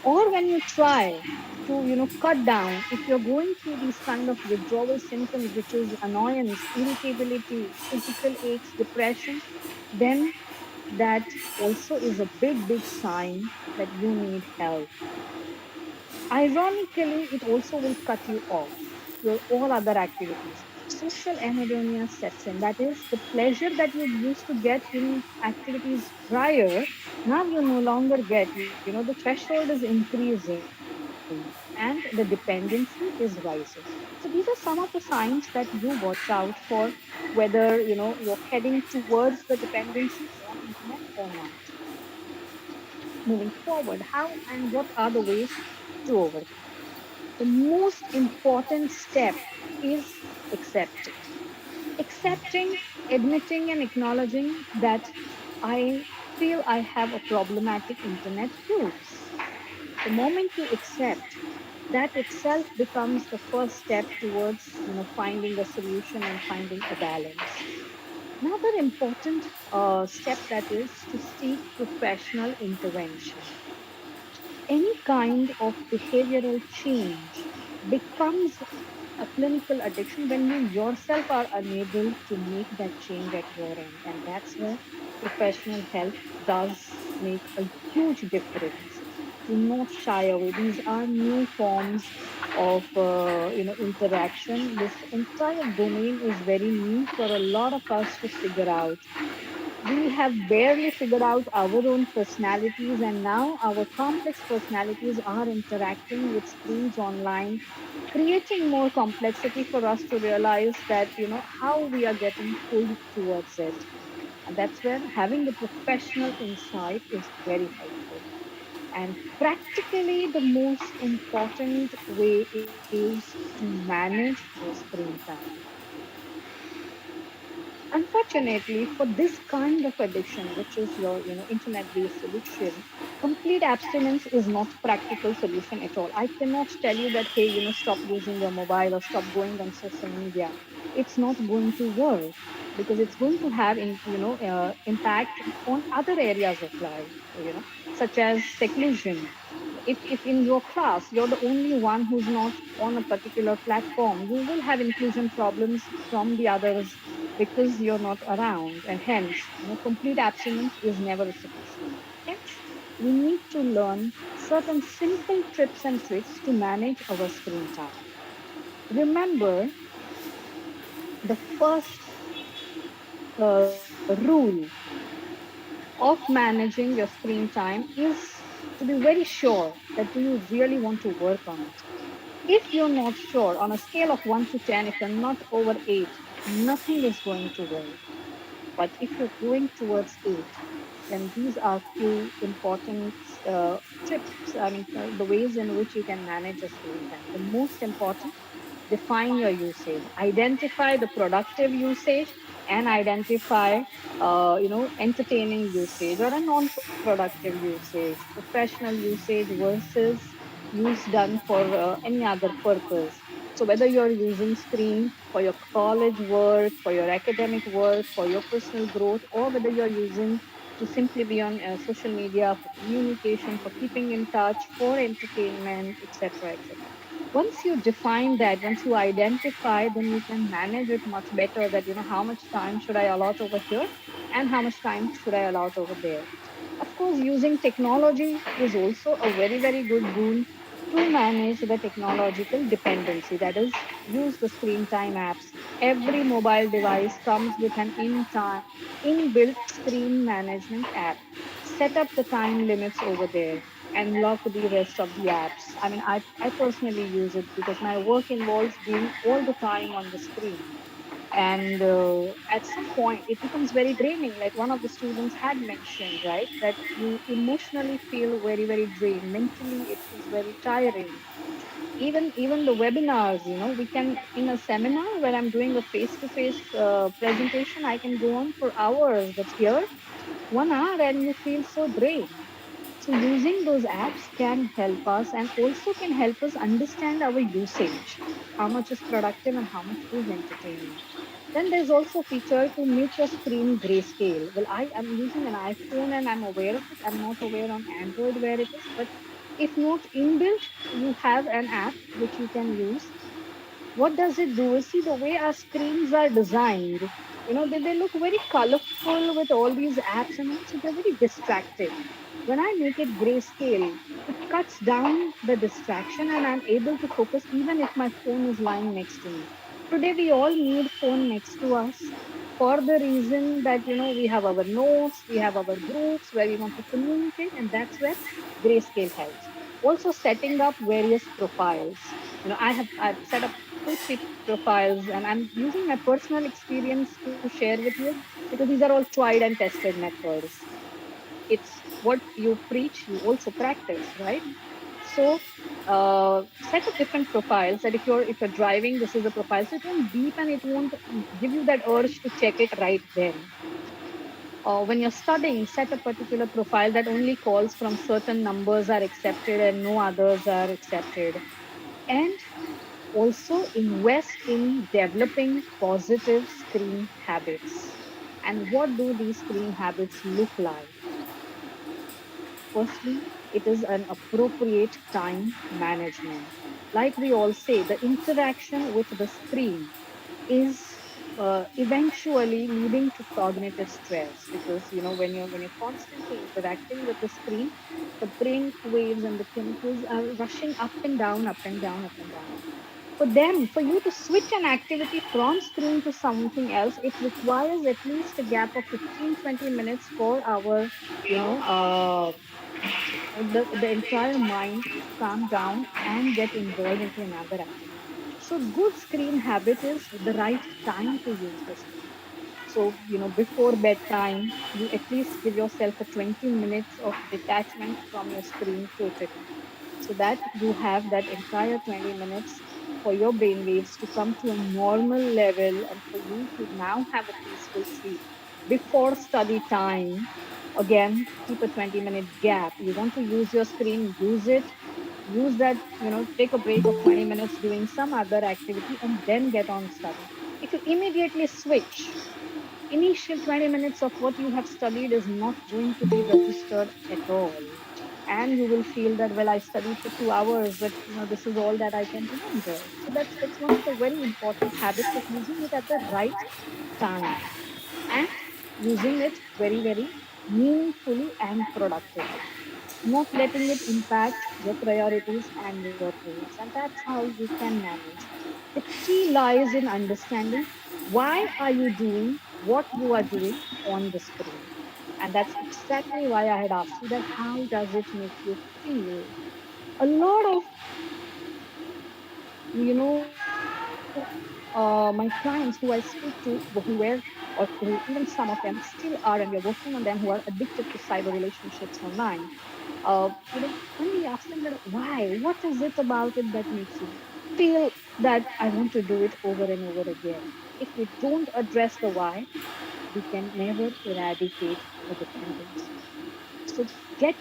Or when you try to cut down, if you're going through these kind of withdrawal symptoms, which is annoyance, irritability, physical aches, depression, then that also is a big, big sign that you need help. Ironically, it also will cut you off your all other activities. Social anhedonia sets in. That is, the pleasure that you used to get in activities prior, now you no longer get. The threshold is increasing and the dependency is rising. So these are some of the signs that you watch out for, whether you're heading towards the dependency on internet or not. Moving forward, how and what are the ways to overcome? The most important step is accepting. Accepting, admitting, and acknowledging that I feel I have a problematic internet use. The moment you accept, that itself becomes the first step towards finding a solution and finding a balance. Another important step, that is to seek professional intervention. Any kind of behavioral change becomes a clinical addiction when you yourself are unable to make that change at your end. And that's where professional help does make a huge difference. Do not shy away. These are new forms of interaction. This entire domain is very new for a lot of us to figure out. We have barely figured out our own personalities, and now our complex personalities are interacting with screens online, creating more complexity for us to realize that, how we are getting pulled towards it. And that's where having the professional insight is very helpful. And practically, the most important way is to manage your screen time. Unfortunately, for this kind of addiction, which is your, internet-based solution, complete abstinence is not practical solution at all. I cannot tell you that, hey, stop using your mobile or stop going on social media. It's not going to work because it's going to have, impact on other areas of life, such as seclusion. If in your class you're the only one who's not on a particular platform, you will have inclusion problems from the others because you're not around, and hence, complete abstinence is never a solution. Hence, we need to learn certain simple tips and tricks to manage our screen time. Remember, the first rule of managing your screen time is to be very sure that do you really want to work on it. If you're not sure, on a scale of 1 to 10, if you're not over 8, nothing is going to work. But if you're going towards 8, then these are few important tips. I mean, the ways in which you can manage your screen time. The most important, define your usage, identify the productive usage, and identify, entertaining usage or a non-productive usage, professional usage versus use done for any other purpose. So whether you're using screen for your college work, for your academic work, for your personal growth, or whether you're using to simply be on social media for communication, for keeping in touch, for entertainment, etc., etc. Once you define that, once you identify, then you can manage it much better. That how much time should I allot over here, and how much time should I allot over there. Of course, using technology is also a very, very good boon to manage the technological dependency. That is, use the screen time apps. Every mobile device comes with an inbuilt screen management app. Set up the time limits over there and lock the rest of the apps. I mean, I personally use it because my work involves being all the time on the screen, and at some point it becomes very draining, like one of the students had mentioned, right, that you emotionally feel very, very drained. Mentally it is very tiring. Even the webinars, we can, in a seminar where I'm doing a face to face presentation, I can go on for hours, but here 1 hour and you feel so drained. So using those apps can help us, and also can help us understand our usage, how much is productive and how much is entertaining. Then there's also a feature to make your screen grayscale. Well, I am using an iPhone and I'm aware of it. I'm not aware on Android where it is, but if not inbuilt, you have an app which you can use. What does it do is, see, the way our screens are designed, they look very colorful with all these apps and all, so they're very distracting. When I make it grayscale, it cuts down the distraction and I'm able to focus even if my phone is lying next to me. Today we all need phone next to us for the reason that, we have our notes, we have our groups where we want to communicate, and that's where grayscale helps. Also setting up various profiles. I've set up 2 3 profiles, and I'm using my personal experience to share with you, because these are all tried and tested methods. It's what you preach, you also practice, right? So set up different profiles, that if you're driving, this is the profile, so it won't beep and it won't give you that urge to check it right then. Or when you're studying, set a particular profile that only calls from certain numbers are accepted and no others are accepted. And also invest in developing positive screen habits. And what do these screen habits look like? Firstly, it is an appropriate time management. like we all say, the interaction with the screen is eventually leading to cognitive stress, because when you're constantly interacting with the screen, the brain waves and the chemicals are rushing up and down, up and down, up and down. For you to switch an activity from screen to something else, it requires at least a gap of 15-20 minutes for our you know the entire mind to calm down and get involved into another activity. So good screen habit is the right time to use the screen. So, before bedtime, you at least give yourself a 20 minutes of detachment from your screen totally, so that you have that entire 20 minutes for your brain waves to come to a normal level and for you to now have a peaceful sleep. Before study time, again, keep a 20-minute gap. You want to use your screen, use it. Use that, take a break of 20 minutes doing some other activity and then get on study. If you immediately switch, initial 20 minutes of what you have studied is not going to be registered at all, and you will feel that, well, I studied for 2 hours, but this is all that I can remember. So that's one of the very important habits of using it at the right time, and using it very, very meaningfully and productively, not letting it impact your priorities and your goals. And that's how you can manage. The key lies in understanding why are you doing what you are doing on the screen. And that's exactly why I had asked you that, how does it make you feel? A lot of my clients who I speak to, who were, or who even some of them still are, and we are working on them, who are addicted to cyber relationships online. When we ask them that, why, what is it about it that makes you feel that I want to do it over and over again? If we don't address the why, we can never eradicate the dependency. So get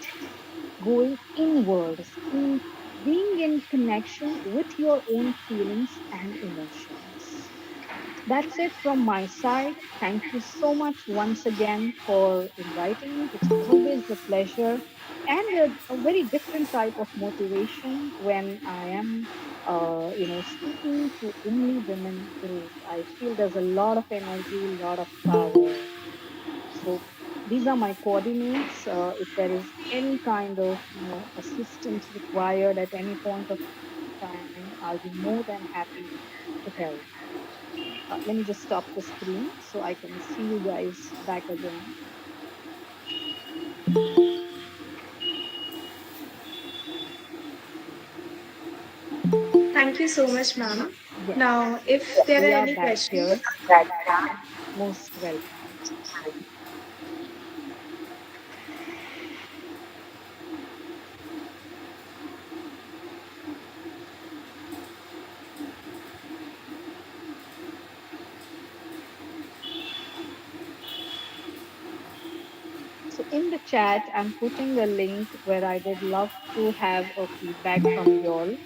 going inwards, in being in connection with your own feelings and emotions. That's it from my side. Thank you so much once again for inviting me. It's always a pleasure and a very different type of motivation when I am, speaking to only women group. I feel there's a lot of energy, a lot of power. So these are my coordinates. If there is any kind of assistance required at any point of time, I'll be more than happy to help. Let me just stop the screen so I can see you guys back again. Thank you so much, ma'am. Yes, Now, if there we are are any back questions, here. Most welcome. So in the chat, I'm putting a link where I would love to have a feedback from you all.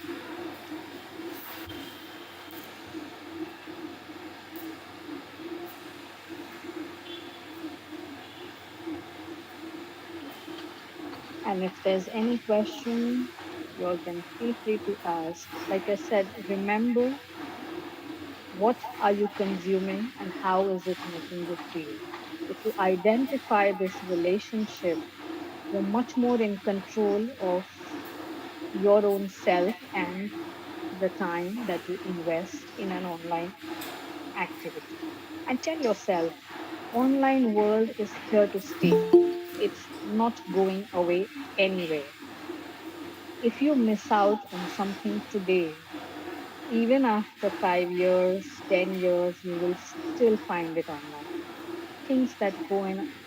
And if there's any question, you all can feel free to ask. Like I said, remember, what are you consuming and how is it making you feel? If you identify this relationship, you're much more in control of your own self and the time that you invest in an online activity. And tell yourself, online world is here to stay. It's not going away anywhere. If you miss out on something today, even after 5 years, 10 years, you will still find it online. Things that go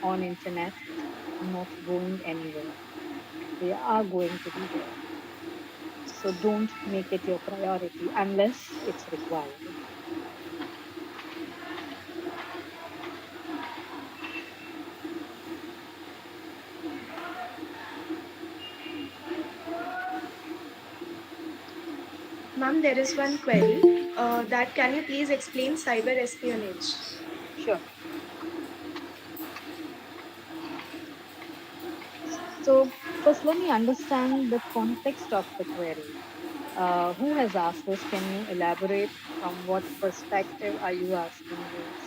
on internet are not going anywhere. They are going to be there. So don't make it your priority unless it's required. ma'am, there is one query that can you please explain cyber espionage? Sure. So first, let me understand the context of the query. Who has asked this? Can you elaborate? From what perspective are you asking this?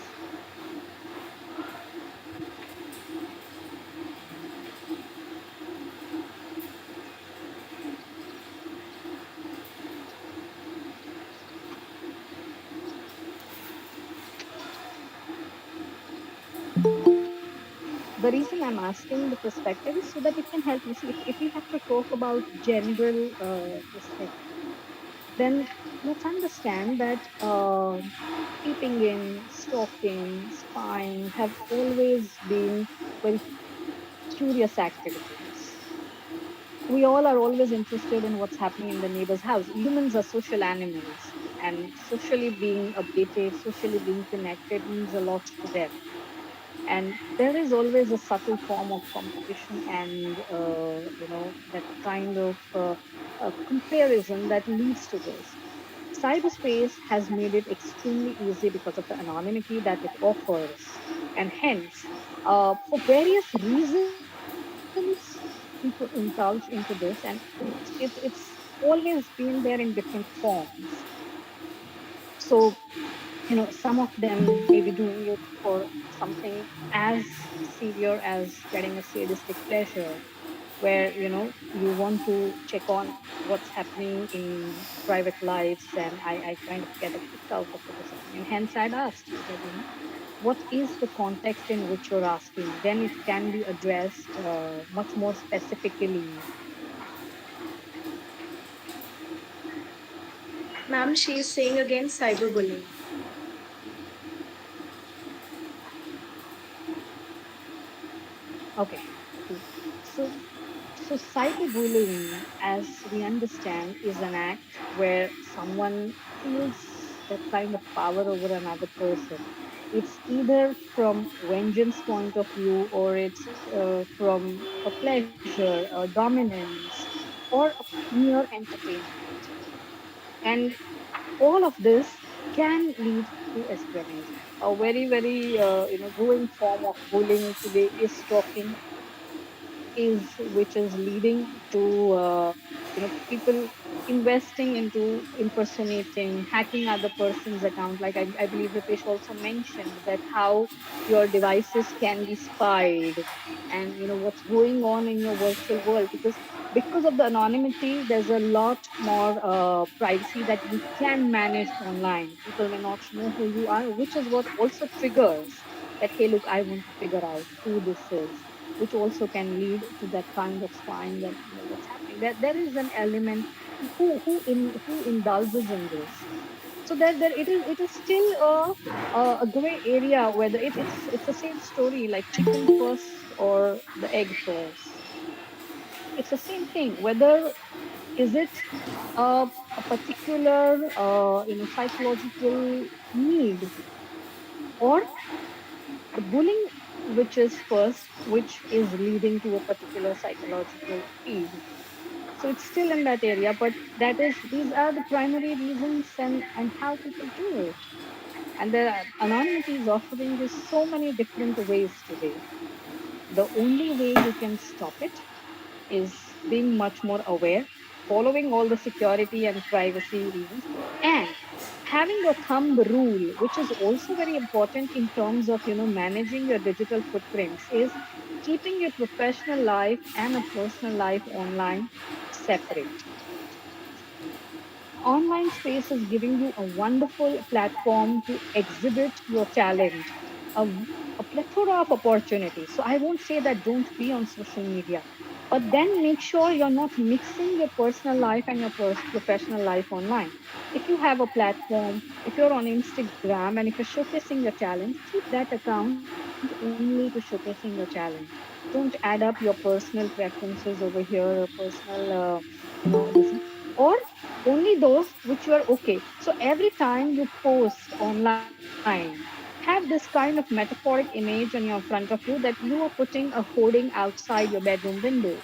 The reason I'm asking the perspective is so that it can help you see if we have to talk about general this thing, then let's understand that peeping in, stalking, spying have always been very curious activities. We all are always interested in what's happening in the neighbor's house. Humans are social animals, and socially being updated, socially being connected means a lot to them. And there is always a subtle form of competition and that kind of comparison that leads to this. Cyberspace has made it extremely easy because of the anonymity that it offers, and hence, for various reasons, people indulge into this, and it's always been there in different forms. So some of them may be doing it for something as severe as getting a sadistic pleasure, where you want to check on what's happening in private lives, and I kind of get a kick out of it or something. And hence I'd asked you that what is the context in which you're asking, then it can be addressed much more specifically. Ma'am, she is saying against cyberbullying. Okay, cool. So cyberbullying, as we understand, is an act where someone feels that kind of power over another person. It's either from vengeance point of view, or it's from a pleasure, a dominance, or a mere entertainment. And all of this can lead to espionage. A very, very growing form of bullying today is stalking, is which is leading to people investing into impersonating, hacking other person's account. Like I believe Ritesh also mentioned that how your devices can be spied, and what's going on in your virtual world, because of the anonymity, there's a lot more privacy that you can manage online. People may not know who you are, which is what also triggers that, hey, look, I want to figure out who this is, which also can lead to that kind of spying, that what's happening. There is an element who indulges in this. So there it is still a gray area, whether it's the same story, like chicken first or the egg first. It's the same thing, whether is it a particular psychological need, or the bullying which is first, which is leading to a particular psychological feed. So it's still in that area, but these are the primary reasons, and how people do it. And anonymity is offering you so many different ways today. The only way you can stop it is being much more aware, following all the security and privacy reasons, and having a thumb rule, which is also very important in terms of managing your digital footprints, is keeping your professional life and a personal life online separate. Online space is giving you a wonderful platform to exhibit your talent, a, a plethora of opportunities. So I won't say that don't be on social media, but then make sure you're not mixing your personal life and your professional life online. If you have a platform, if you're on Instagram and if you're showcasing your talent, keep that account only to showcasing your talent. Don't add up your personal preferences over here, or personal, this, or only those which you are okay. So every time you post online, have this kind of metaphoric image on your front of you that you are putting a hoarding outside your bedroom window,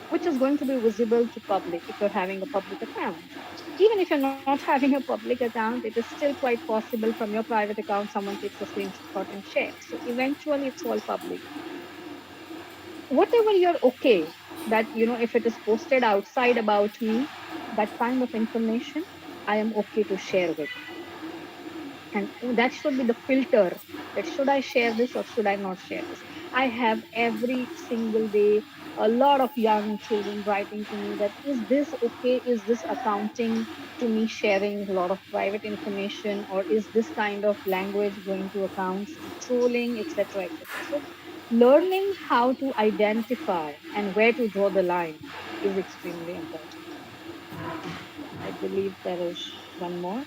which is going to be visible to public if you're having a public account. Even if you're not having a public account, it is still quite possible from your private account someone takes a screenshot and shares. So eventually it's all public. Whatever you're okay, that if it is posted outside about me, that kind of information I am okay to share with. And that should be the filter, that should I share this or should I not share this. I have every single day a lot of young children writing to me that, is this okay, is this accounting to me sharing a lot of private information, or is this kind of language going to accounts to trolling, etc., etc. So learning how to identify and where to draw the line is extremely important. Yeah, I believe there is one more.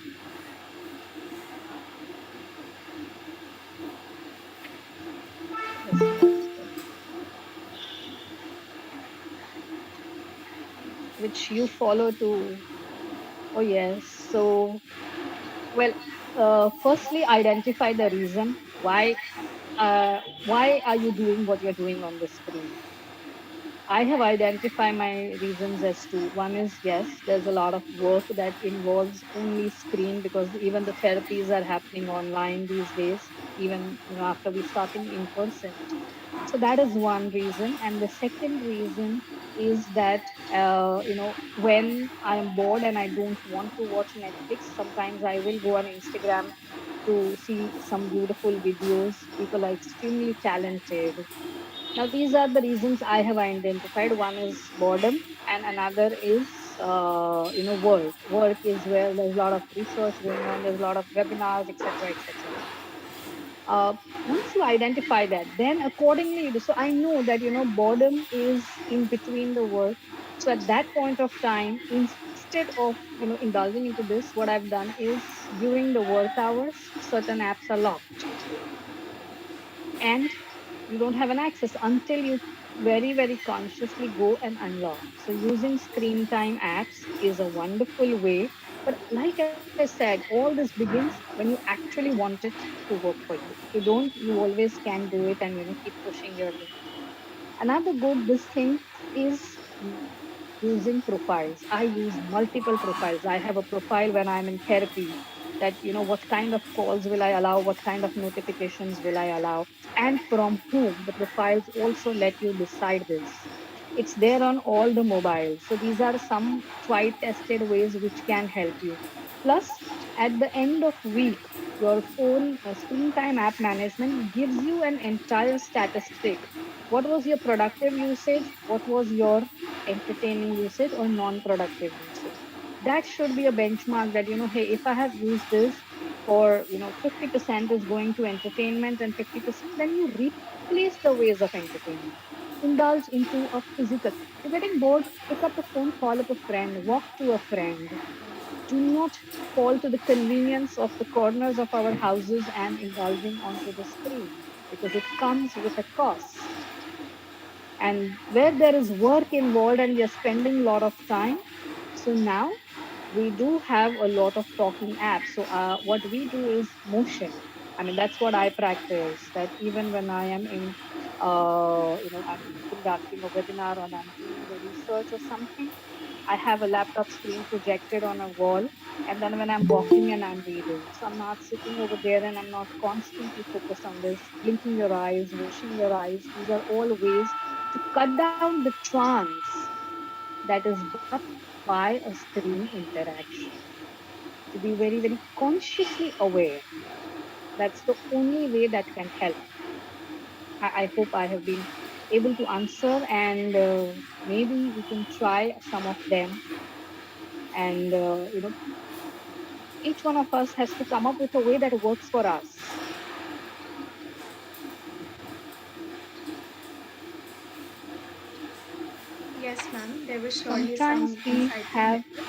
Just one second. Which you follow to. Oh, yes. So, well, firstly, identify the reason why are you doing what you're doing on the screen. I have identified my reasons as to, one is, yes, there's a lot of work that involves only screen, because even the therapies are happening online these days, even after we starting in person. So that is one reason. And the second reason is that, when I am bored and I don't want to watch Netflix, sometimes I will go on Instagram to see some beautiful videos. People are extremely talented. Now, these are the reasons I have identified. One is boredom, and another is, work. Work is where there's a lot of research going on. There's a lot of webinars, etc., etc. uh, Once you identify that, then accordingly so I know that boredom is in between the work. So at that point of time, instead of indulging into this, what I've done is, during the work hours, certain apps are locked, and you don't have an access until you very, very consciously go and unlock. So using screen time apps is a wonderful way. But like I said, all this begins when you actually want it to work for you. If you don't, you always can do it and keep pushing your limits. Another good this thing is using profiles. I use multiple profiles. I have a profile when I'm in therapy, that what kind of calls will I allow, what kind of notifications will I allow, and from whom. The profiles also let you decide this. It's there on all the mobiles. So these are some tried tested ways which can help you. Plus, at the end of week, your phone screen time app management gives you an entire statistic. What was your productive usage? What was your entertaining usage or non-productive usage? That should be a benchmark that, hey, if I have used this for, 50% is going to entertainment and 50%, then you replace the ways of entertainment. Indulge into a physical. You're getting bored, pick up the phone, call up a friend, walk to a friend. Do not fall to the convenience of the corners of our houses and indulging onto the screen, because it comes with a cost. And where there is work involved and we are spending a lot of time, so now we do have a lot of talking apps. So what we do is motion. I mean, that's what I practice. That even when I am in, I'm conducting a webinar or I'm doing the research or something, I have a laptop screen projected on a wall. And then when I'm walking and I'm reading, so I'm not sitting over there and I'm not constantly focused on this, blinking your eyes, washing your eyes. These are all ways to cut down the trance that is brought by a screen interaction. To be very, very consciously aware. That's the only way that can help. I hope I have been able to answer, and maybe we can try some of them. And, each one of us has to come up with a way that works for us. Yes, ma'am. There were surely Sometimes some we insightful have, methods.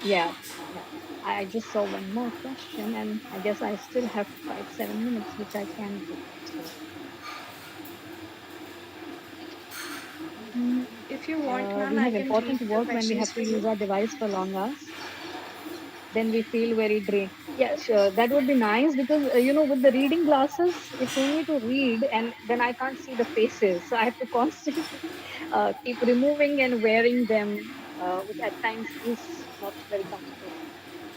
yeah, yeah. I just saw one more question, and I guess I still have 5, 7 minutes, which I can do. So, If you want, ma'am, we I have can read important the work when we questions have for to use you. our device for long hours. Then we feel very drained. Yeah, sure. That would be nice, because, with the reading glasses, it's only to read and then I can't see the faces. So I have to constantly keep removing and wearing them, which at times is not very comfortable.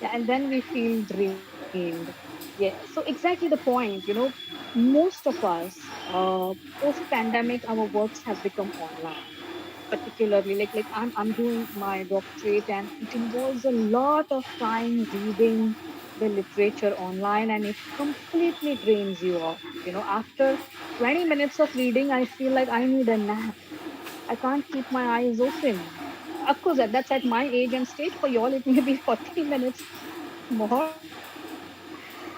Yeah, and then we feel drained. Yeah, so exactly the point, most of us, post pandemic, our works have become online. particularly like I'm doing my doctorate, and it involves a lot of time reading the literature online, and it completely drains you off. After 20 minutes of reading, I feel like I need a nap. I can't keep my eyes open. Of course, that's at my age and stage. For y'all, it may be 40 minutes more.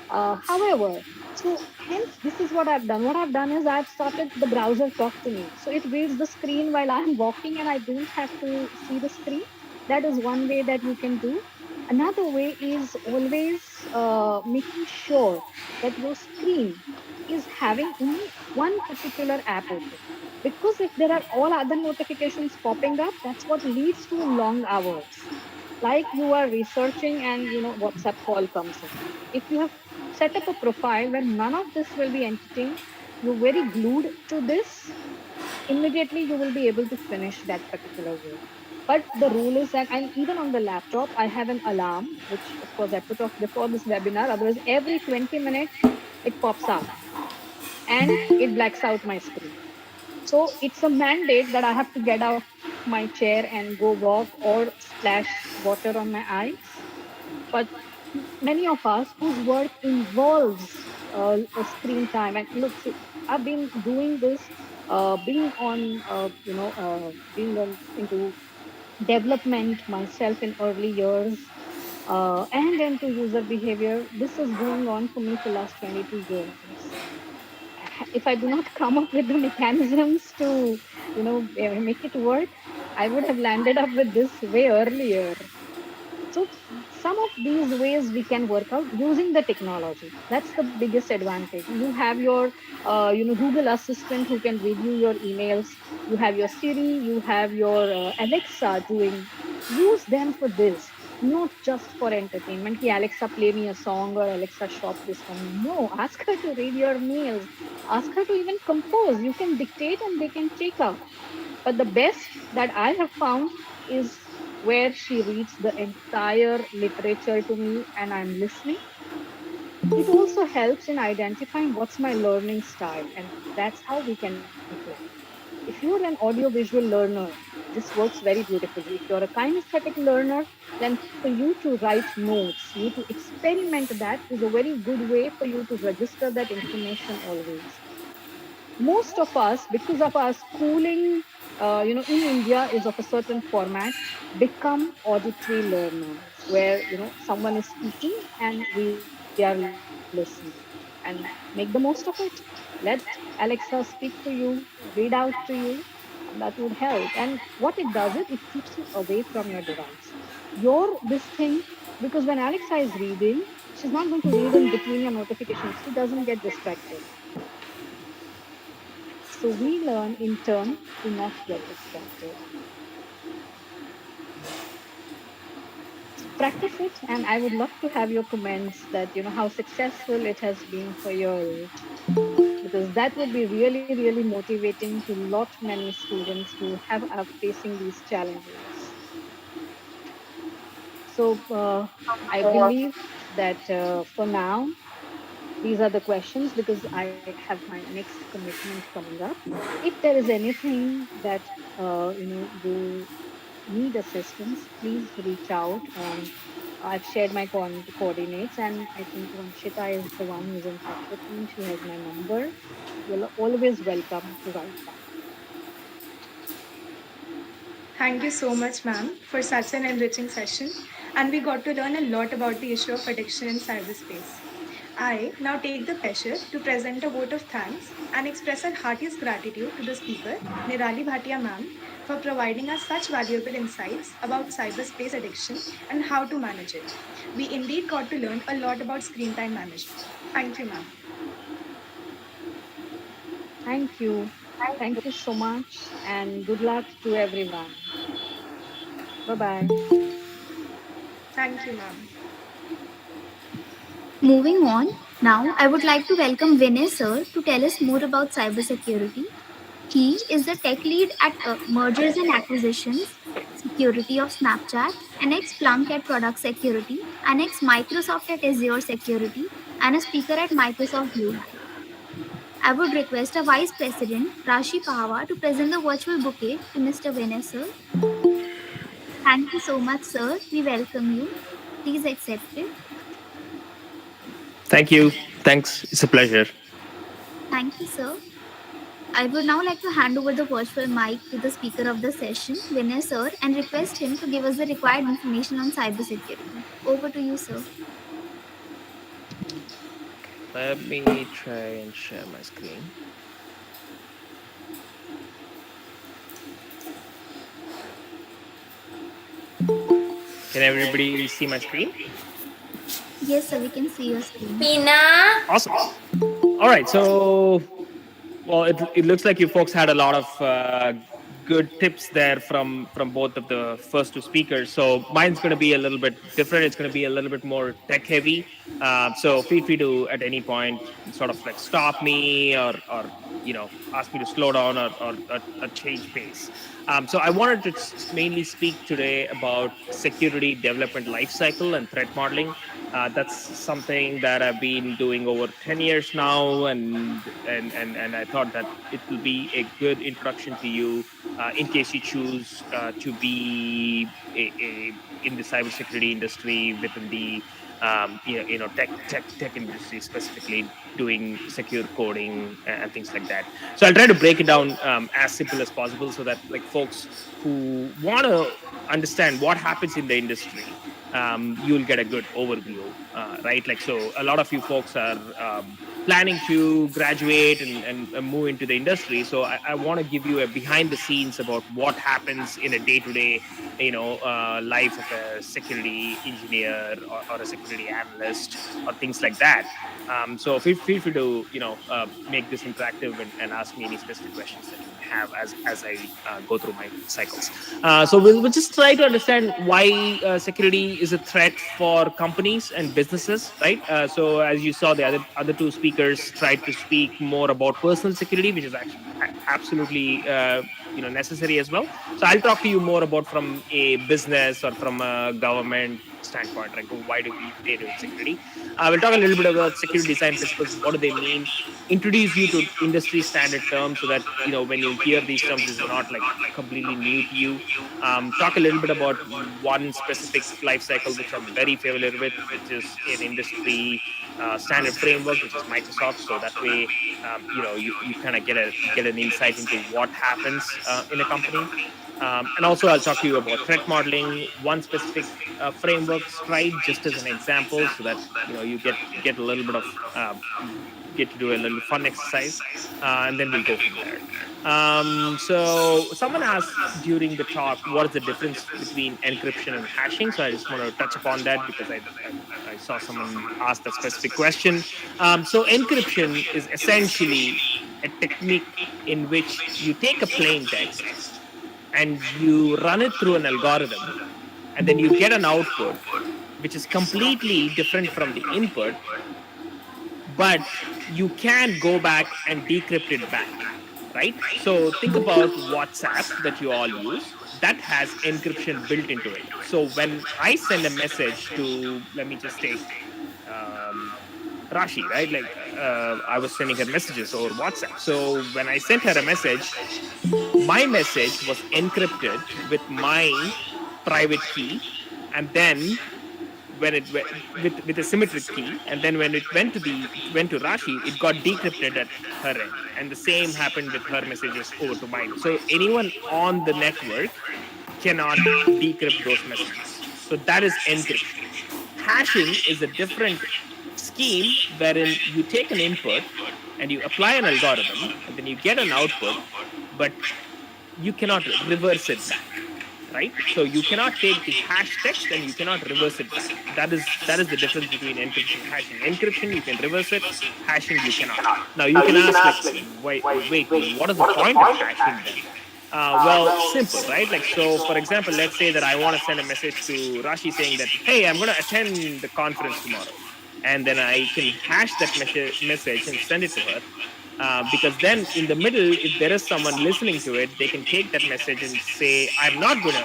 However, so hence this is what I've done. What I've done is I've started the browser talk to me. So it reads the screen while I'm walking and I don't have to see the screen. That is one way that you can do. Another way is always making sure that your screen is having only one particular app open. Because if there are all other notifications popping up, that's what leads to long hours. Like you are researching and WhatsApp call comes in. If you have set up a profile where none of this will be entertained, you're very glued to this, immediately you will be able to finish that particular work. But the rule is that, and even on the laptop, I have an alarm, which of course I put off before this webinar. Otherwise, every 20 minutes it pops up and it blacks out my screen. So it's a mandate that I have to get out of my chair and go walk or splash water on my eyes. But many of us whose work involves a screen time, and look, see, I've been doing this, being on, being into development myself in early years, and into user behavior. This is going on for me for last 22 years. If I do not come up with the mechanisms to, make it work, I would have landed up with this way earlier. So some of these ways we can work out using the technology. That's the biggest advantage. You have your, Google Assistant who can review your emails. You have your Siri. You have your Alexa doing. Use them for this, not just for entertainment. Ki Alexa, play me a song, or Alexa, shop this for me. No, ask her to read your mails. Ask her to even compose. You can dictate and they can take up. But the best that I have found is where she reads the entire literature to me and I'm listening. It also helps in identifying what's my learning style, and that's how we can play. If you're an audiovisual learner, this works very beautifully. If you're a kinesthetic learner, then for you to write notes, you to experiment, that is a very good way for you to register that information always. Most of us, because of our schooling, in India is of a certain format, become auditory learners, where someone is speaking and we are listening, and make the most of it. Let Alexa speak to you, read out to you, and that would help. And what it does is it keeps you away from your device. Your this thing, because when Alexa is reading, she's not going to read in between your notifications. She doesn't get distracted. So we learn in turn to not get distracted. Practice it, and I would love to have your comments that how successful it has been for you, because that would be really, really motivating to lot many students who have are facing these challenges. So I believe that for now, these are the questions, because I have my next commitment coming up. If there is anything that you need assistance, please reach out on. I've shared my coordinates, and I think Vanshita is the one who's in touch with me. She has my number. You're always welcome to write back. Thank you so much, ma'am, for such an enriching session. And we got to learn a lot about the issue of addiction in cyberspace. I now take the pleasure to present a vote of thanks and express our heartiest gratitude to the speaker, Nirali Bhatia ma'am, for providing us such valuable insights about cyberspace addiction and how to manage it. We indeed got to learn a lot about screen time management. Thank you, ma'am. Thank you. Thank you so much, and good luck to everyone. Bye bye. Thank you, ma'am. Moving on, now I would like to welcome Vinay sir to tell us more about cybersecurity. He is the tech lead at mergers and acquisitions, security of Snapchat, an ex-Splunk at product security, an ex-Microsoft at Azure security, and a speaker at Microsoft Blue Hat. I would request our Vice President, Rashi Pahwa, to present the virtual bouquet to Mr. Vinay, sir. Thank you so much, sir. We welcome you. Please accept it. Thank you. Thanks. It's a pleasure. Thank you, sir. I would now like to hand over the virtual mic to the speaker of the session, Vinay sir, and request him to give us the required information on cybersecurity. Over to you, sir. Let me try and share my screen. Can everybody see my screen? Yes, sir, we can see your screen. Pina. Awesome. All right. So, well, it looks like you folks had a lot of good tips there from both of the first two speakers. So mine's going to be a little bit different. It's going to be a little bit more tech heavy. So feel free to at any point sort of like stop me or ask me to slow down or change pace. So I wanted to mainly speak today about security development lifecycle and threat modeling. That's something that I've been doing over 10 years now, and I thought that it will be a good introduction to you in case you choose to be in the cybersecurity industry within the tech industry, specifically doing secure coding and things like that. So I'll try to break it down as simple as possible so that like folks who want to understand what happens in the industry, you'll get a good overview, right? Like, so a lot of you folks are planning to graduate and move into the industry. So I want to give you a behind the scenes about what happens in a day-to-day, life of a security engineer or a security analyst or things like that. So feel free to, make this interactive and ask me any specific questions that you have as I go through my cycles. So we'll just try to understand why security is a threat for companies and businesses, right? So as you saw, the other two speakers tried to speak more about personal security, which is actually absolutely necessary as well. So I'll talk to you more about from a business or from a government standpoint, like why do we pay to security. We'll talk a little bit about security design principles. What do they mean? Introduce you to industry standard terms so that when you hear these terms, this is not like completely new to you. Talk a little bit about one specific life cycle which I'm very familiar with, which is an industry standard framework, which is Microsoft. So that way, you kind of get an insight into what happens in a company. And also I'll talk to you about threat modeling, one specific framework, Stride, just as an example, so that you get a little bit of get to do a little fun exercise, and then we'll go from there. So someone asked during the talk, what is the difference between encryption and hashing? So I just want to touch upon that because I saw someone ask that specific question. So encryption is essentially a technique in which you take a plain text and you run it through an algorithm, and then you get an output which is completely different from the input, but you can go back and decrypt it back, right? So think about WhatsApp that you all use. That has encryption built into it. So when I send a message to, let me just take Rashi, right? Like I was sending her messages over WhatsApp. So when I sent her a message, my message was encrypted with my private key, and then when it with a symmetric key, and then when it went to Rashi, it got decrypted at her end, and the same happened with her messages over to mine. So anyone on the network cannot decrypt those messages. So that is encryption. Hashing is a different scheme wherein you take an input and you apply an algorithm, and then you get an output, but you cannot reverse it back, right? So you cannot take the hash text and you cannot reverse it back. That is the difference between encryption and hashing. Encryption, you can reverse it. Hashing, you cannot. Now you can ask, like, wait, what is the point of hashing then? Well, simple, right? Like, so for example, let's say that I want to send a message to Rashi saying that, hey, I'm going to attend the conference tomorrow. And then I can hash that message and send it to her. Because then in the middle, if there is someone listening to it, they can take that message and say, I'm not going to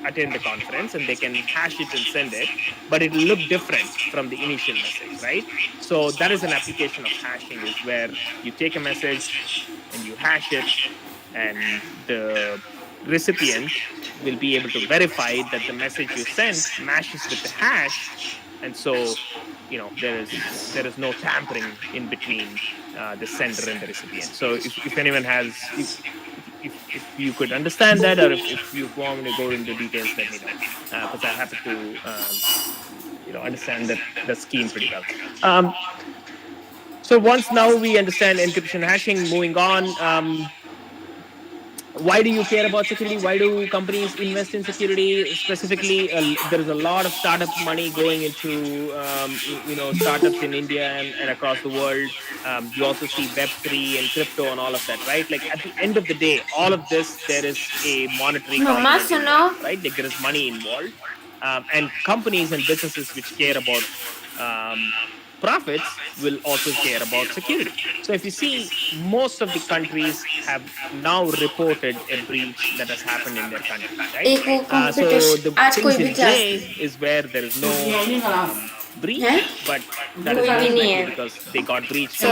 attend the conference and they can hash it and send it, but it'll look different from the initial message, right? So that is an application of hashing, is where you take a message and you hash it, and the recipient will be able to verify that the message you sent matches with the hash, and so there is no tampering in between the sender and the recipient. So if anyone has, if you could understand that, or if you want me to go into details, let me know, because I happen to understand the scheme pretty well. So once now we understand encryption hashing, moving on. Why do you care about security? Why do companies invest in security? Specifically, there is a lot of startup money going into startups in India and across the world. You also see Web3 and crypto and all of that, right? Like at the end of the day, all of this, there is a monetary component involved, right? Like there is money involved, and companies and businesses which care about profits will also care about security. So if you see, most of the countries have now reported a breach that has happened in their country, right? So the things in gray is where there is no breach, but that is most likely because they got breached. So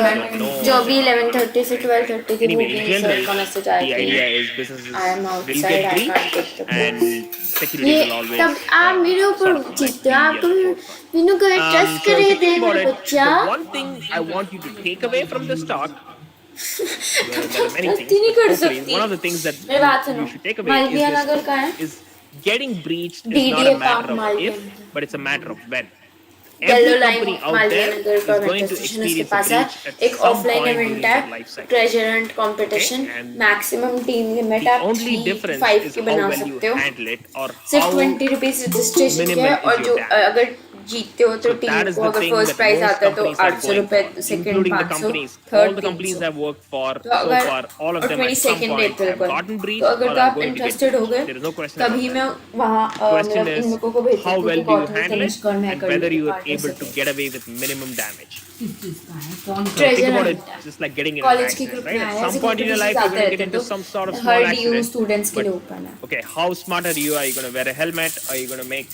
जो भी 11:30 से 12:30 की anyway, in booking general, का message आया the कि idea is businesses I am will outside, get I breached, can't take the book. and security ये will always तब आप मेरे ऊपर sort of like जीतते be हो, आप at the forefront. मीनू को ट्रस्ट So करे if you they think about मेरे it, बच्चा the one thing I want you to take away from this talk, well, there are many things, गलती नहीं but कर hopefully सकती one of the things that मेरी बात you सुनो should take away Malviya Nagar का है is getting breached is not DDA a park matter of Malviya if, but it's a matter of when. Yellow Every line company out Malviya there Nagar is का going metro to station उसके experience a पास है breach at एक some offline point event during है their life cycle. Treasure Hunt competition Okay, and maximum team limit the आप only 3 difference 5 is की how बना well you सकते हो handle it, or सिर्फ how 20 रुपीज रजिस्ट्रेशन के minimal है is और your जो damage. अगर जीतते हो तो So टीम that is को the अगर thing first that prize most आता है तो companies are 800 going रुपए for, second including the 500 companies. All third the 300 companies I've worked for तो so अगर far, all of और them at 22 some point April have को gotten तो breached अगर or तो are आप going to get इंटरेस्टेड हो breached. गए There is no question about तभी that. मैं वहाँ Question मतलब इन is लोगों को भेज how सकती well हूँ do you Gautam handle it, Tanishq और मैं and कर whether लूँगी you are partner able to से get away with minimum damage. So think treasure about it Hunt है just like getting in an college के accident, ग्रुप right? में At आया some ऐसे point in your life, competitions you're आते going to get रहते into तो some sort of her small DU accident. Students के But लिए ओपन है okay, how smart are you? Are you going to wear a helmet? Are you going to make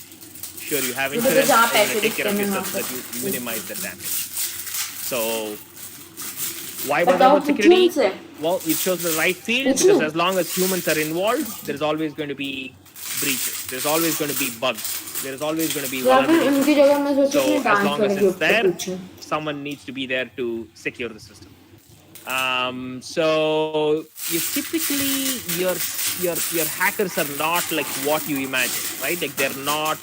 sure you have मुझे तो insurance? जहाँ Are you going पैसे to take दिखते care हैं of मैं वहाँ yourself so that you पर minimize the damage? So why bother बताओ about पूछूं security? उनसे Well, you chose the right field पूछ because लूं as long as humans are involved, there's always going to be breaches. There's always going to be bugs. There's always going to be या फिर vulnerabilities. उनकी जगह मैं सोची So अपने as dance long वाले as it's group से there, पूछूं someone needs to be there to secure the system. So you typically your hackers are not like what you imagine, right? Like they're not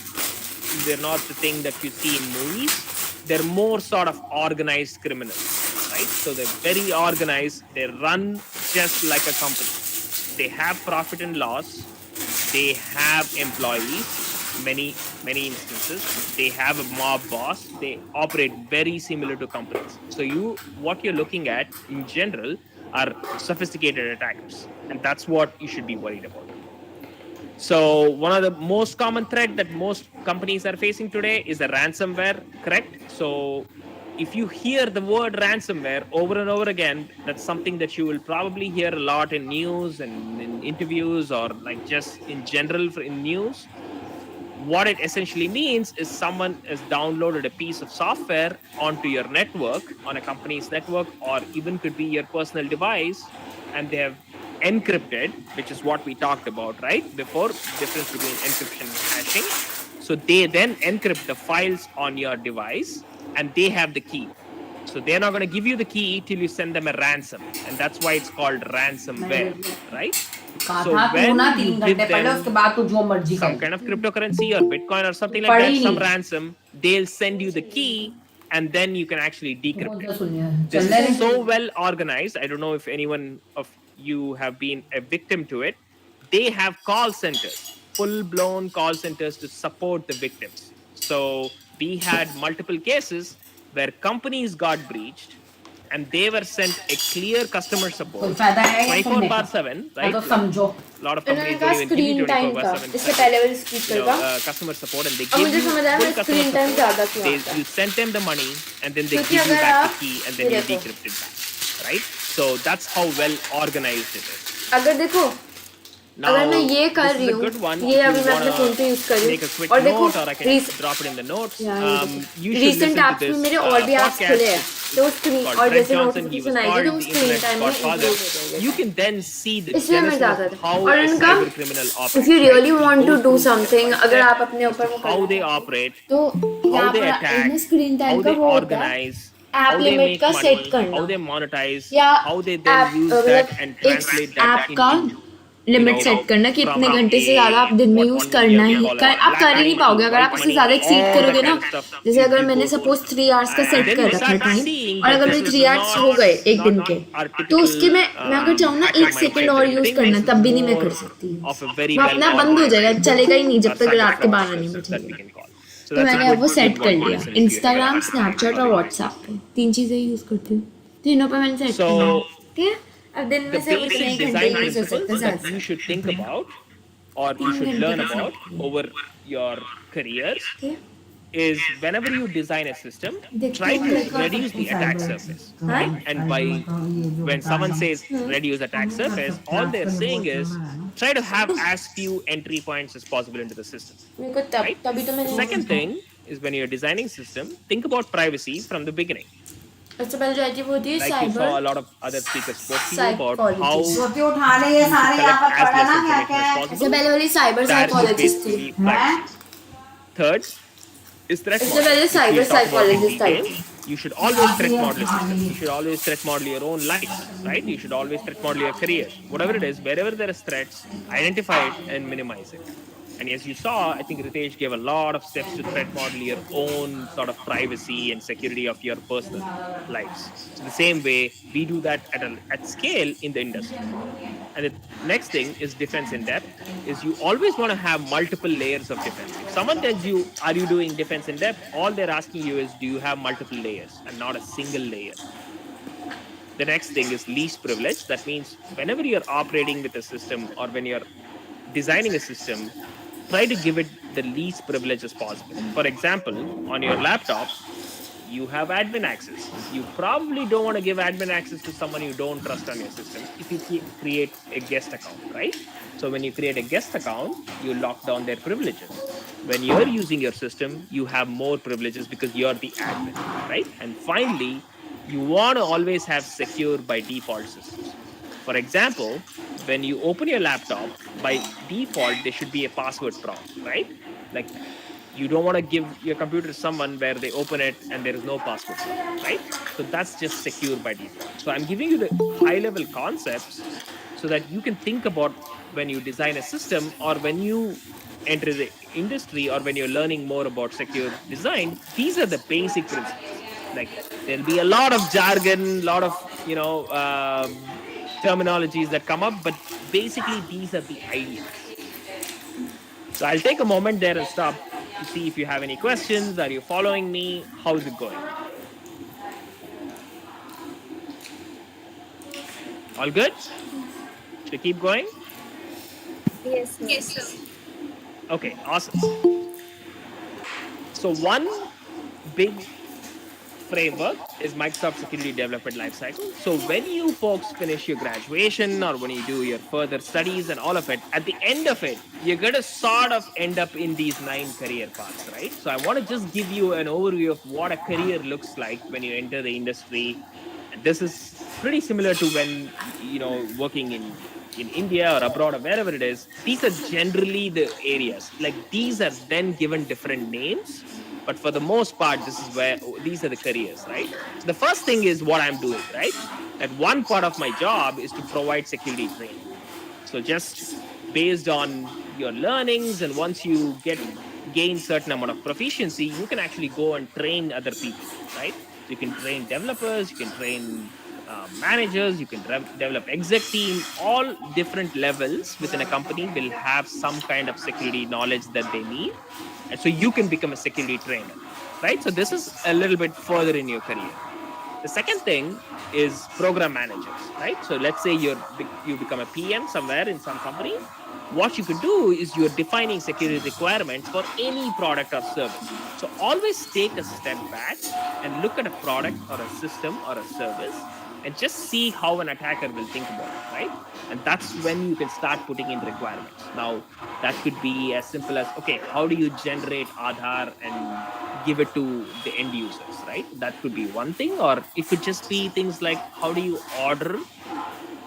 the thing that you see in movies. They're more sort of organized criminals, right? So they're very organized. They run just like a company. They have profit and loss. They have employees. Many instances they have a mob boss. They operate very similar to companies. So what you're looking at in general are sophisticated attackers, and that's what you should be worried about. So one of the most common threat that most companies are facing today is the ransomware, correct? So if you hear the word ransomware over and over again, that's something that you will probably hear a lot in news and in interviews, or like just in general in news. What it essentially means is someone has downloaded a piece of software onto your network, on a company's network, or even could be your personal device, and they have encrypted, which is what we talked about right before, difference between encryption and hashing. So they then encrypt the files on your device, and they have the key. So they're not going to give you the key till you send them a ransom, and that's why it's called ransomware, right? So when you give them some kind of cryptocurrency or Bitcoin or something like that, some ransom, they'll send you the key, and then you can actually decrypt it. This is so well organized. I don't know if anyone of you have been a victim to it. They have call centers, full-blown call centers to support the victims. So we had multiple cases where companies got breached, and they were sent a clear customer support 24/7, right? A lot of companies इन्होंने कहा don't even give you screen time का 24/7 इससे पहले वाले speaker का customer support, and they अब give मुझे you समझ आया full मैं customer स्क्रीन टाइम ज्यादा support. क्यों आता You है send them the money, and then they क्योंकि give you अगर back आप the key, and then ये you देखो decrypt it back, right? So that's how well organized it is. अगर देखो अगर मैं Now, ये कर this is रही a हूँ, good one ये if you अभी मैं अपने फोन want पे यूज कर to रही make a हूँ quick और देखो note, or I can drop it in the notes. You should recent listen to apps में this मेरे और भी ऐप्स खुले हैं podcast. तो It's स्क्रीन called और Brett जैसे Johnson. He was नोटिफिकेशन आएगी तो called वो the स्क्रीन Internet's टाइम में godfather. इंक्लूड हो जाएगा You can then see the इसलिए मैं genesis ज़्यादा of था how और a उनका cyber criminal if operates. You Right? Really He want to goes do through step something by अगर step आप अपने as ऊपर to वो how करना they चाहते operate, हो तो how यहाँ they पर attack, इसमें स्क्रीन how टाइम का they वो होता है organize, app how they limit make का सेट money, करना how they monetize, या how they then app use that मतलब and एक translate that ऐप का into, you limit know, set करना कि from इतने घंटे से ज़्यादा आप a दिन में what यूज़ one करना India would ही call कर a आप black कर ही नहीं money to पाओगे अगर आप white उससे money, ज़्यादा एक्सीड all that करोगे ना kind of stuff जैसे अगर you मैंने go through. सपोज 3 आवर्स का And सेट then कर you रखा start टाइम seeing और that अगर this मेरे is 3 आवर्स हो गए एक दिन के our तो उसके typical मैं अगर चाहूँ ना hacker एक सेकंड mindset और that you यूज़ think. करना This is तब भी नहीं मैं more कर सकती of a very वो well अपना बंद हो जाएगा organized चलेगा ही नहीं or जब तक cyber रात के 12 नहीं fraudsters that we बजेगा can call. So तो that's a मैंने अब वो good सेट कर one to लिया listen if you ever Instagram have time Snapchat or और you like. व्हाट्सएप पे 3 चीज़ें यूज़ करती हूँ तीनों पे मैंने सेट कर लिया So ठीक है अब दिन में the सिर्फ इतने basic ही घंटे design यूज़ हो सकते principles हैं that ज़्यादा you से should think about or you 3 should घंटे learn का about सेट किया over your careers ठीक है is whenever you design a system, देखती try हूँ to मेरे को reduce the attack surface, हाँ right? And by when someone says reduce attack surface, all they're saying is try to have as few entry points as possible into the system, मेरे को तब right? तभी तो The मैंने second thing is when you're designing system, think about privacy from the beginning. सबसे पहले जो आती है वो होती है Like you saw a lot of other speakers spoke to you about how psychologist सोते उठाने ये you should सारे यहाँ collect पर as पढ़ा less ना क्या information क्या as है सबसे possible. पहले वाली साइबर That is साइकोलॉजिस्ट थी basically privacy. Third is threat सबसे modeling, पहले which cyber we'll talk about in psychologist I detail. थी You should always threat model a system. You should always threat model your own life, right? You should always threat model your career. Whatever it is, wherever there is threats, identify it and minimize it. And as you saw, I think Ritesh gave a lot of steps to threat model your own sort of privacy and security of your personal lives. So the same way, we do that at scale in the industry. And the next thing is defense in depth, is you always want to have multiple layers of defense. If someone tells you, are you doing defense in depth? All they're asking you is, do you have multiple layers and not a single layer? The next thing is least privilege. That means whenever you're operating with a system or when you're designing a system, try to give it the least privilege as possible. For example, on your laptop, you have admin access. You probably don't want to give admin access to someone you don't trust on your system if you create a guest account, right? So when you create a guest account, you lock down their privileges. When you're using your system, you have more privileges because you're the admin, right? And finally, you want to always have secure by default systems. For example, when you open your laptop, by default, there should be a password prompt, right? Like you don't want to give your computer to someone where they open it and there is no password, right? So that's just secure by default. So I'm giving you the high level concepts so that you can think about when you design a system or when you enter the industry or when you're learning more about secure design. These are the basic principles. Like there'll be a lot of jargon, lot of terminologies that come up, but basically these are the ideas. So I'll take a moment there and stop to see if you have any questions. Are you following me? How's it going? All good? Should I keep going? Yes, sir. Yes, sir. Okay, awesome. So one big framework is Microsoft Security Development Lifecycle. So when you folks finish your graduation or when you do your further studies and all of it, at the end of it, you're going to sort of end up in these 9 career paths, right? So I want to just give you an overview of what a career looks like when you enter the industry. And this is pretty similar to when, working in India or abroad or wherever it is. These are generally the areas. Like these are then given different names. But for the most part, these are the careers, right? So the first thing is what I'm doing, right? That one part of my job is to provide security training. So just based on your learnings, and once you gain certain amount of proficiency, you can actually go and train other people, right? So you can train developers, you can train managers, you can develop exec team. All different levels within a company will have some kind of security knowledge that they need. And so you can become a security trainer, right? So this is a little bit further in your career. The second thing is program managers, right? So let's say you become a PM somewhere in some company. What you could do is you're defining security requirements for any product or service. So always take a step back and look at a product or a system or a service and just see how an attacker will think about it, right? And that's when you can start putting in requirements. Now, that could be as simple as, okay, how do you generate Aadhaar and give it to the end users, right? That could be one thing. Or it could just be things like, how do you order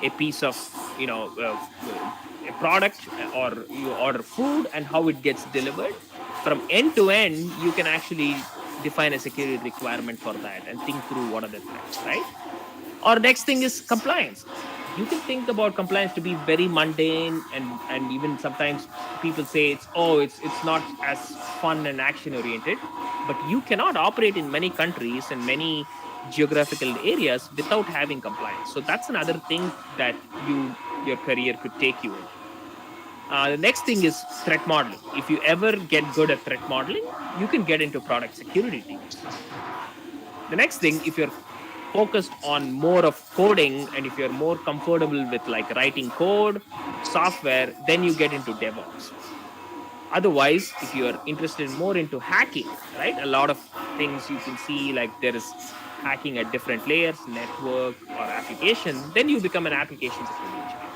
a piece of, a product, or you order food and how it gets delivered. From end to end, you can actually define a security requirement for that and think through what are the threats, right? Or next thing is compliance. You can think about compliance to be very mundane, and even sometimes people say it's not as fun and action oriented, but you cannot operate in many countries and many geographical areas without having compliance. So that's another thing that your career could take you into. The next thing is threat modeling. If you ever get good at threat modeling, you can get into product security teams. The next thing, if you're focused on more of coding, and if you're more comfortable with like writing code, software, then you get into DevOps. Otherwise, if you're interested more into hacking, right, a lot of things you can see, like there is hacking at different layers, network or application, then you become an application security engineer.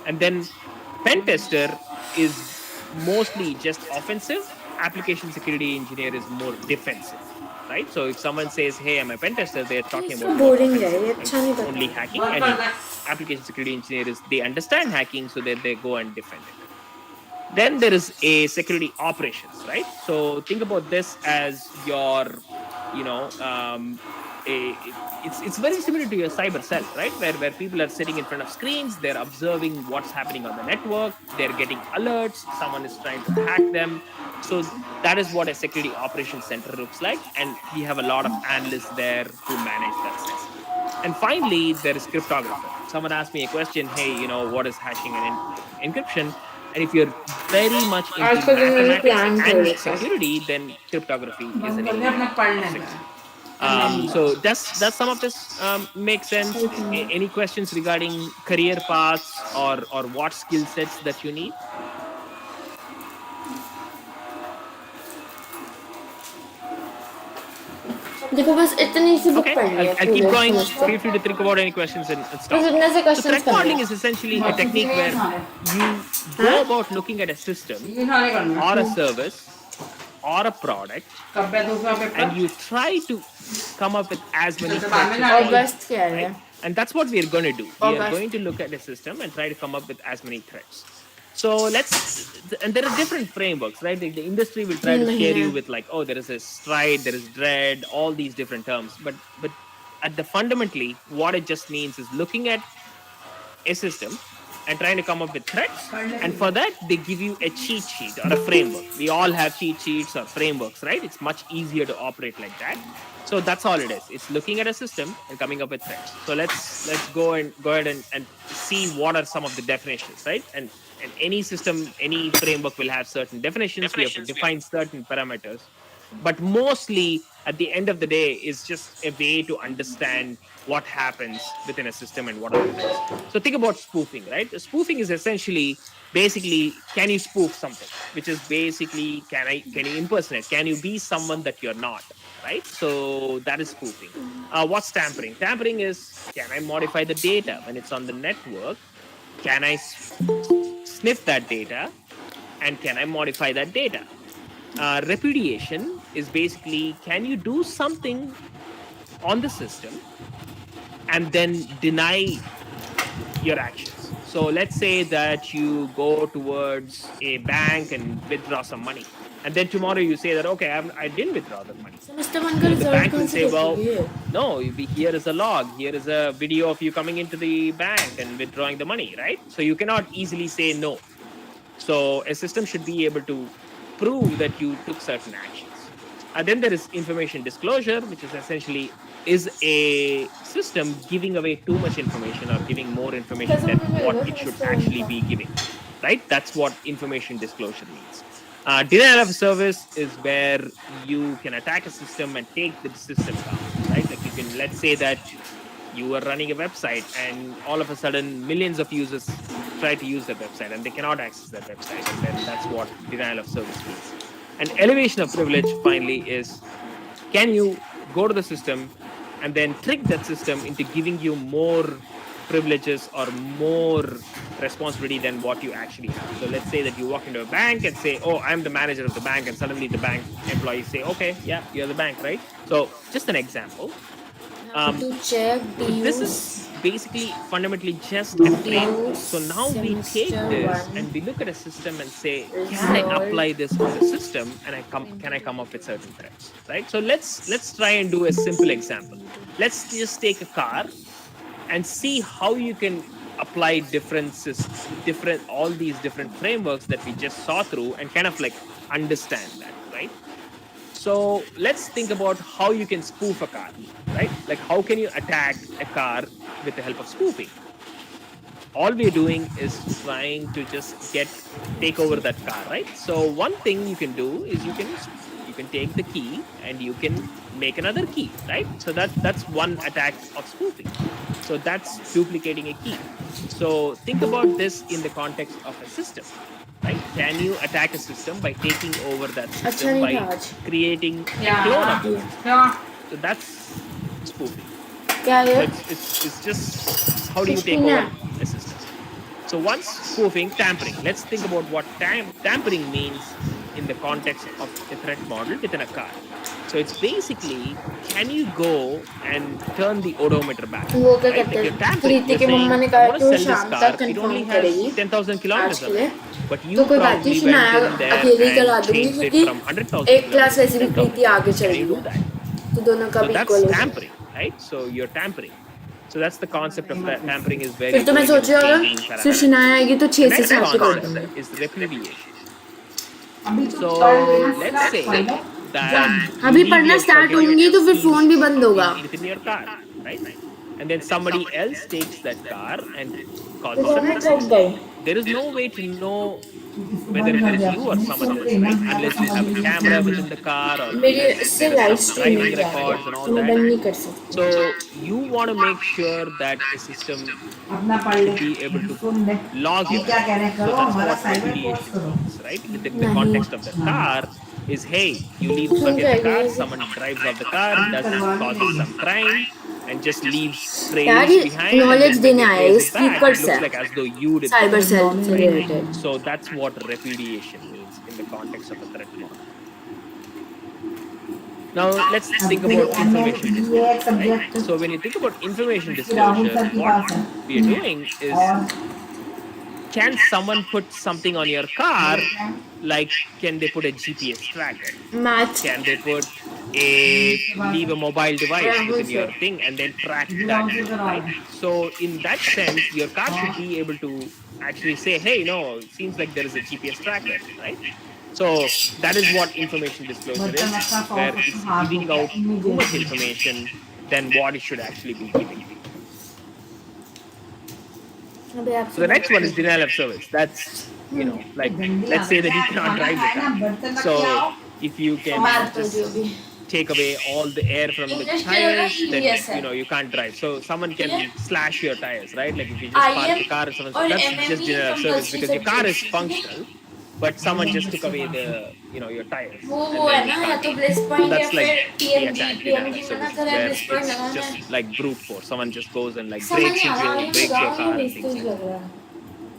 And then pen tester is mostly just offensive. Application security engineer is more defensive, right? So if someone says, hey, I'm a pen tester, they're talking about more offensive, only hacking. And application security engineer is, they understand hacking, so that they go and defend it. Then there is a security operations, right? So think about this as your, it's very similar to your cyber cell, right? Where people are sitting in front of screens, they're observing what's happening on the network, they're getting alerts, someone is trying to hack them. So that is what a security operations center looks like, and we have a lot of analysts there who manage that center. And finally, there is cryptographer. Someone asked me a question, hey, what is hashing and encryption? And if you're very much into mathematics and security, then cryptography is an area of security. So does some of this make sense? Any questions regarding career paths or what skill sets that you need? Okay, I'll keep going. Feel free to think about any questions and stop. So threat modeling is essentially a technique where you go about looking at a system or a service or a product, and you try to come up with as many threats as possible, right? And that's what we are going to do. We are going to look at a system and try to come up with as many threats. So and there are different frameworks, right? The industry will try to scare you with like, oh, there is a stride, there is dread, all these different terms. But at the fundamentally, what it just means is looking at a system and trying to come up with threats. And for that, they give you a cheat sheet or a framework. We all have cheat sheets or frameworks, right? It's much easier to operate like that. So that's all it is. It's looking at a system and coming up with threats. So let's go ahead and see what are some of the definitions, right? And any system, any framework will have certain definitions. We have to define certain parameters. But mostly, at the end of the day, is just a way to understand what happens within a system and what are the threats. So think about spoofing, right? Spoofing is essentially, basically, can you spoof something? Which is basically, can you impersonate? Can you be someone that you're not, right? So that is spoofing. What's tampering? Tampering is, can I modify the data when it's on the network? Can I sniff that data? And can I modify that data? Repudiation is basically, can you do something on the system and then deny your actions? So let's say that you go towards a bank and withdraw some money, and then tomorrow you say that, okay, I didn't withdraw the money. So the bank will say, well, no, here is a log, here is a video of you coming into the bank and withdrawing the money, right? So you cannot easily say no. So a system should be able to prove that you took certain actions. And then there is information disclosure, which is essentially a system giving away too much information or giving more information than what it should actually be giving, right? That's what information disclosure means. Denial of service is where you can attack a system and take the system down, right? Like you can, let's say that you are running a website and all of a sudden millions of users try to use that website and they cannot access that website, and then that's what denial of service means. And elevation of privilege finally is, can you go to the system and then trick that system into giving you more privileges or more responsibility than what you actually have. So let's say that you walk into a bank and say, oh, I'm the manager of the bank, and suddenly the bank employees say, okay, yeah, you're the bank, right? So just an example. To check This is basically fundamentally just a framework. So now we take this and we look at a system and say, can I apply this on the system, and can I come up with certain threats, right? So let's try and do a simple example. Let's just take a car and see how you can apply all these different frameworks that we just saw through and kind of like understand that, right? So let's think about how you can spoof a car, right? Like how can you attack a car with the help of spoofing? All we're doing is trying to just take over that car, right? So one thing you can do is you can take the key and you can make another key, right? So that's one attack of spoofing. So that's duplicating a key. So think about this in the context of a system, right? Can you attack a system by taking over that system by creating a clone of it? So that's spoofing. So it's just how do you take over a system? So once spoofing, tampering. Let's think about what tampering means in the context of a threat model within a car. So it's basically, can you go and turn the odometer back? Right? Like you're tampering. You're saying, I want to sell this car. It only has 10,000 kilometers on it. But you probably went in there and changed it from 100,000 kilometers to 10,000. Can you do that? So that's tampering, right? So you're tampering. So that's the concept of tampering is very. फिर तो मैं सोच रही हूँ सिर्फ शिनाया आएगी तो 6 से 7 concept is repudiation. So let's say that अभी पढ़ना स्टार्ट होंगी तो फिर फोन भी बंद होगा. Within your car, right? And then somebody else takes that car and calls it. There is no way to know whether it is you or someone else, right? Unless you have a camera within the car or driving records and all that. So you want to make sure that the system should be able to log you. So that's what repudiation means, right? In the context of the car is, hey, you leave forget the car, someone drives off the car, causes some crime, and just leaves trails behind. Knowledge देने आया है it looks like as though you did Cybersecurity से related. So that's what repudiation means in the context of a threat model. Now let's think about information disclosure, right? So when you think about information disclosure, what we are doing is, can someone put something on your car? Like, can they put a GPS tracker? Can they put leave a mobile device within your thing and then track that, right? So in that sense, your car should be able to actually say, hey, no, it seems like there is a GPS tracker, right? So that is what information disclosure is, where it's giving out too much information than what it should actually be giving. So the next one is denial of service. That's, like, let's say that you cannot drive the car. So if you can just take away all the air from the tires, then you can't drive. So someone can slash your tires, right? Like if you just park the car, that's just denial of service because your car is functional, but someone just took away the your tires. So that's like the attack denial of service, where it's just like brute force. Someone just goes and like breaks your car and things like that.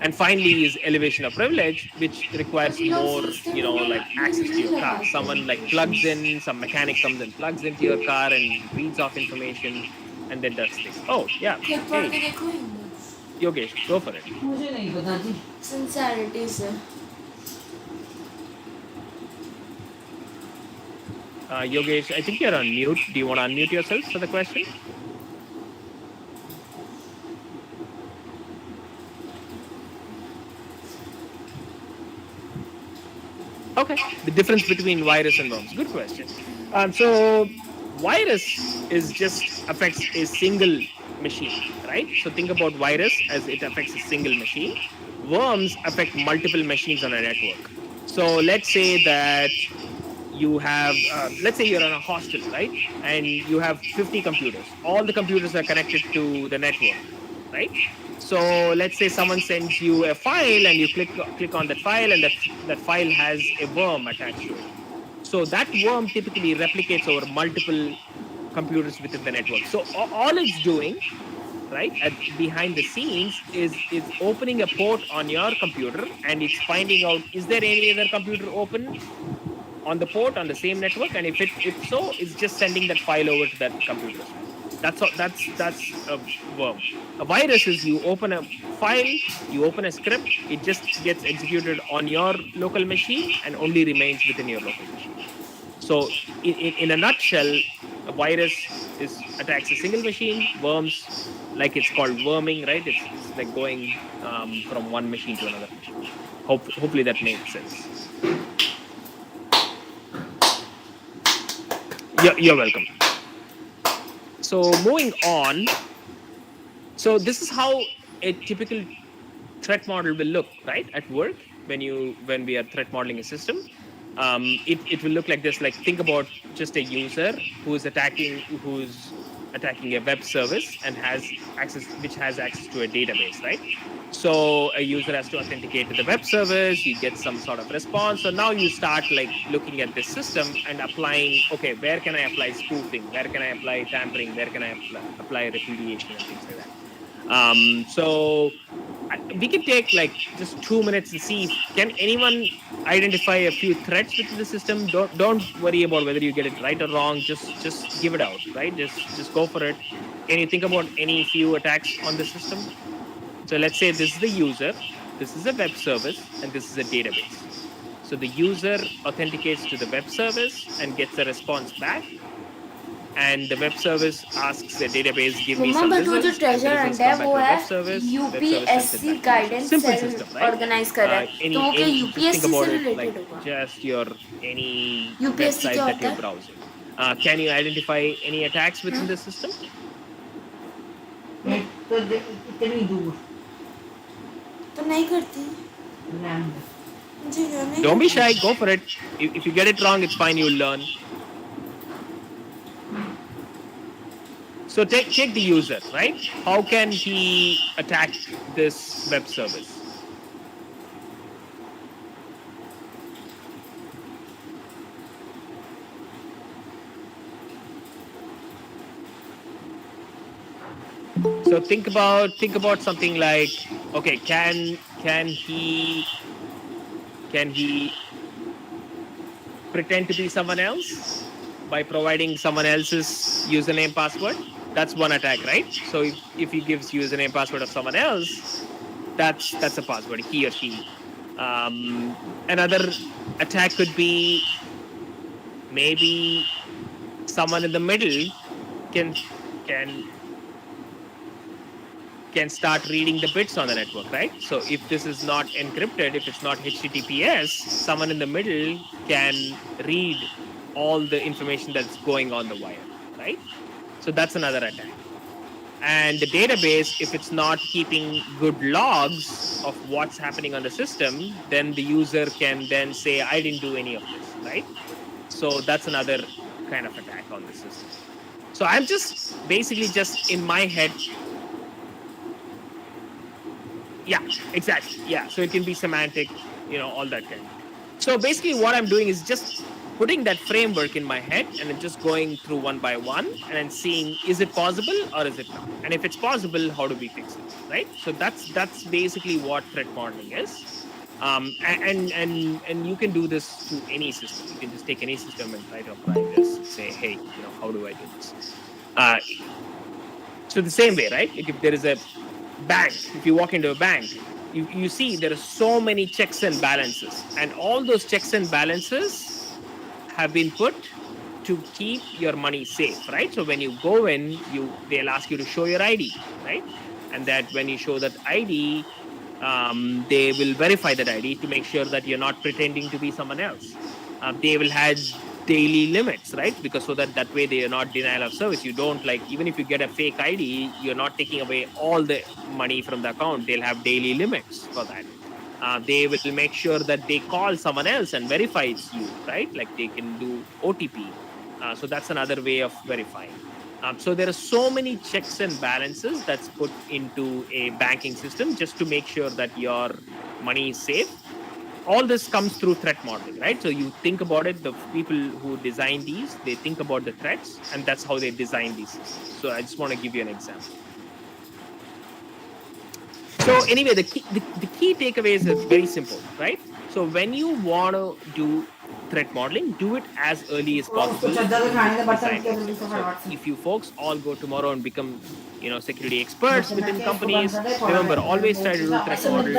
And finally is elevation of privilege, which requires more, like access to your car. Someone like plugs in, some mechanic comes and plugs into your car and reads off information and then does things. Oh, yeah. Hey. Yogesh, go for it. Sincerity, sir. Yogesh, I think you're on mute. Do you want to unmute yourself for the question? Okay, the difference between virus and worms. Good question. So virus just affects a single machine, right? So think about virus as it affects a single machine. Worms affect multiple machines on a network. So let's say that you have, let's say you're in a hostel, right? And you have 50 computers. All the computers are connected to the network, right? So let's say someone sends you a file and you click on that file and that file has a worm attached to it. So that worm typically replicates over multiple computers within the network. So all it's doing, right, behind the scenes is opening a port on your computer, and it's finding out, is there any other computer open on the port on the same network, and if so, it's just sending that file over to that computer as well. That's a worm. A virus is you open a file, you open a script, it just gets executed on your local machine and only remains within your local machine. So in a nutshell, a virus attacks a single machine. Worms, like it's called worming, right? It's like going from one machine to another machine. Hopefully that makes sense. You're welcome. So moving on. So this is how a typical threat model will look, right, at work when we are threat modeling a system. It will look like this. Like, think about just a user who's attacking a web service and has access to a database, right? So a user has to authenticate to the web service, you get some sort of response. So now you start like looking at this system and applying, okay, where can I apply spoofing? Where can I apply tampering? Where can I apply repudiation and things like that? So we can take like just 2 minutes to see, can anyone identify a few threats within the system? Don't worry about whether you get it right or wrong. Just give it out, right? Just go for it. Can you think about any few attacks on the system? So let's say this is the user, this is a web service, and this is a database. So the user authenticates to the web service and gets a response back. And the web service asks the database, give me some results. जो treasure hunt है वो है UPSC guidance cell organize कर रहा है, तो वो क्या UPSC से related होगा? Just your any UPSC website क्या that होता you're है? browsing. Can you identify any attacks within the system? तो इतनी दूर तो नहीं करती. Don't be shy, go for it. If you get it wrong, it's fine, you'll learn. So take the user, right? How can he attack this web service? So think about something like, okay, can he pretend to be someone else by providing someone else's username password? That's one attack, right? So if he gives username password of someone else, that's a password, he or she. Another attack could be maybe someone in the middle can start reading the bits on the network, right? So if this is not encrypted, if it's not HTTPS, someone in the middle can read all the information that's going on the wire, right? So that's another attack. And the database, if it's not keeping good logs of what's happening on the system, then the user can then say, I didn't do any of this, right? So that's another kind of attack on the system. So I'm just basically just in my head. Yeah, exactly. Yeah, so it can be semantic, all that kind. So basically what I'm doing is just putting that framework in my head and then just going through one by one and then seeing, is it possible or is it not? And if it's possible, how do we fix it, right? So that's basically what threat modeling is. And you can do this to any system. You can just take any system and try to apply this and say, hey, how do I do this? So the same way, right? Like if there is a bank, if you walk into a bank, you see there are so many checks and balances, and all those checks and balances have been put to keep your money safe, right? So when you go in, they'll ask you to show your ID, right? And that when you show that ID, they will verify that ID to make sure that you're not pretending to be someone else. They will have daily limits, right? Because so that way they are not denial of service. You don't even if you get a fake ID, you're not taking away all the money from the account. They'll have daily limits for that. They will make sure that they call someone else and verify it's you, right? Like they can do OTP. So that's another way of verifying. So there are so many checks and balances that's put into a banking system just to make sure that your money is safe. all this comes through threat modeling, right? So you think about it, the people who design these, they think about the threats, and that's how they design these systems. So I just want to give you an example. So anyway, the key takeaways are very simple, right? So when you want to do threat modeling, do it as early as possible in the design lifecycle. So if you folks all go tomorrow and become, security experts within companies, remember, always try to do threat model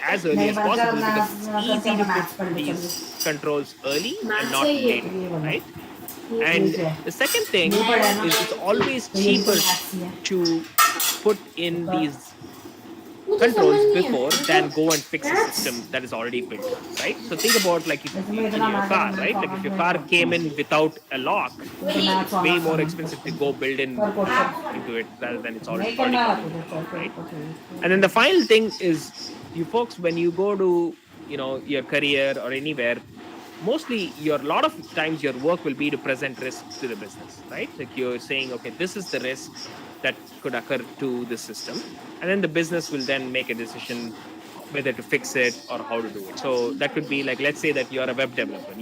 as early as possible, because it's easy to put these controls early and not later, right? And the second thing is it's always cheaper to put in these controls before than go and fix a system that is already built, right? So think about, like, if in your car, right? Like if your car came in without a lock, it's way more expensive to go build into it rather than it's already right? And then the final thing is, you folks, when you go to your career or anywhere, mostly a lot of times your work will be to present risk to the business, right? Like you're saying, okay, this is the risk that could occur to the system, and then the business will then make a decision whether to fix it or how to do it. So that could be like, let's say that you're a web developer,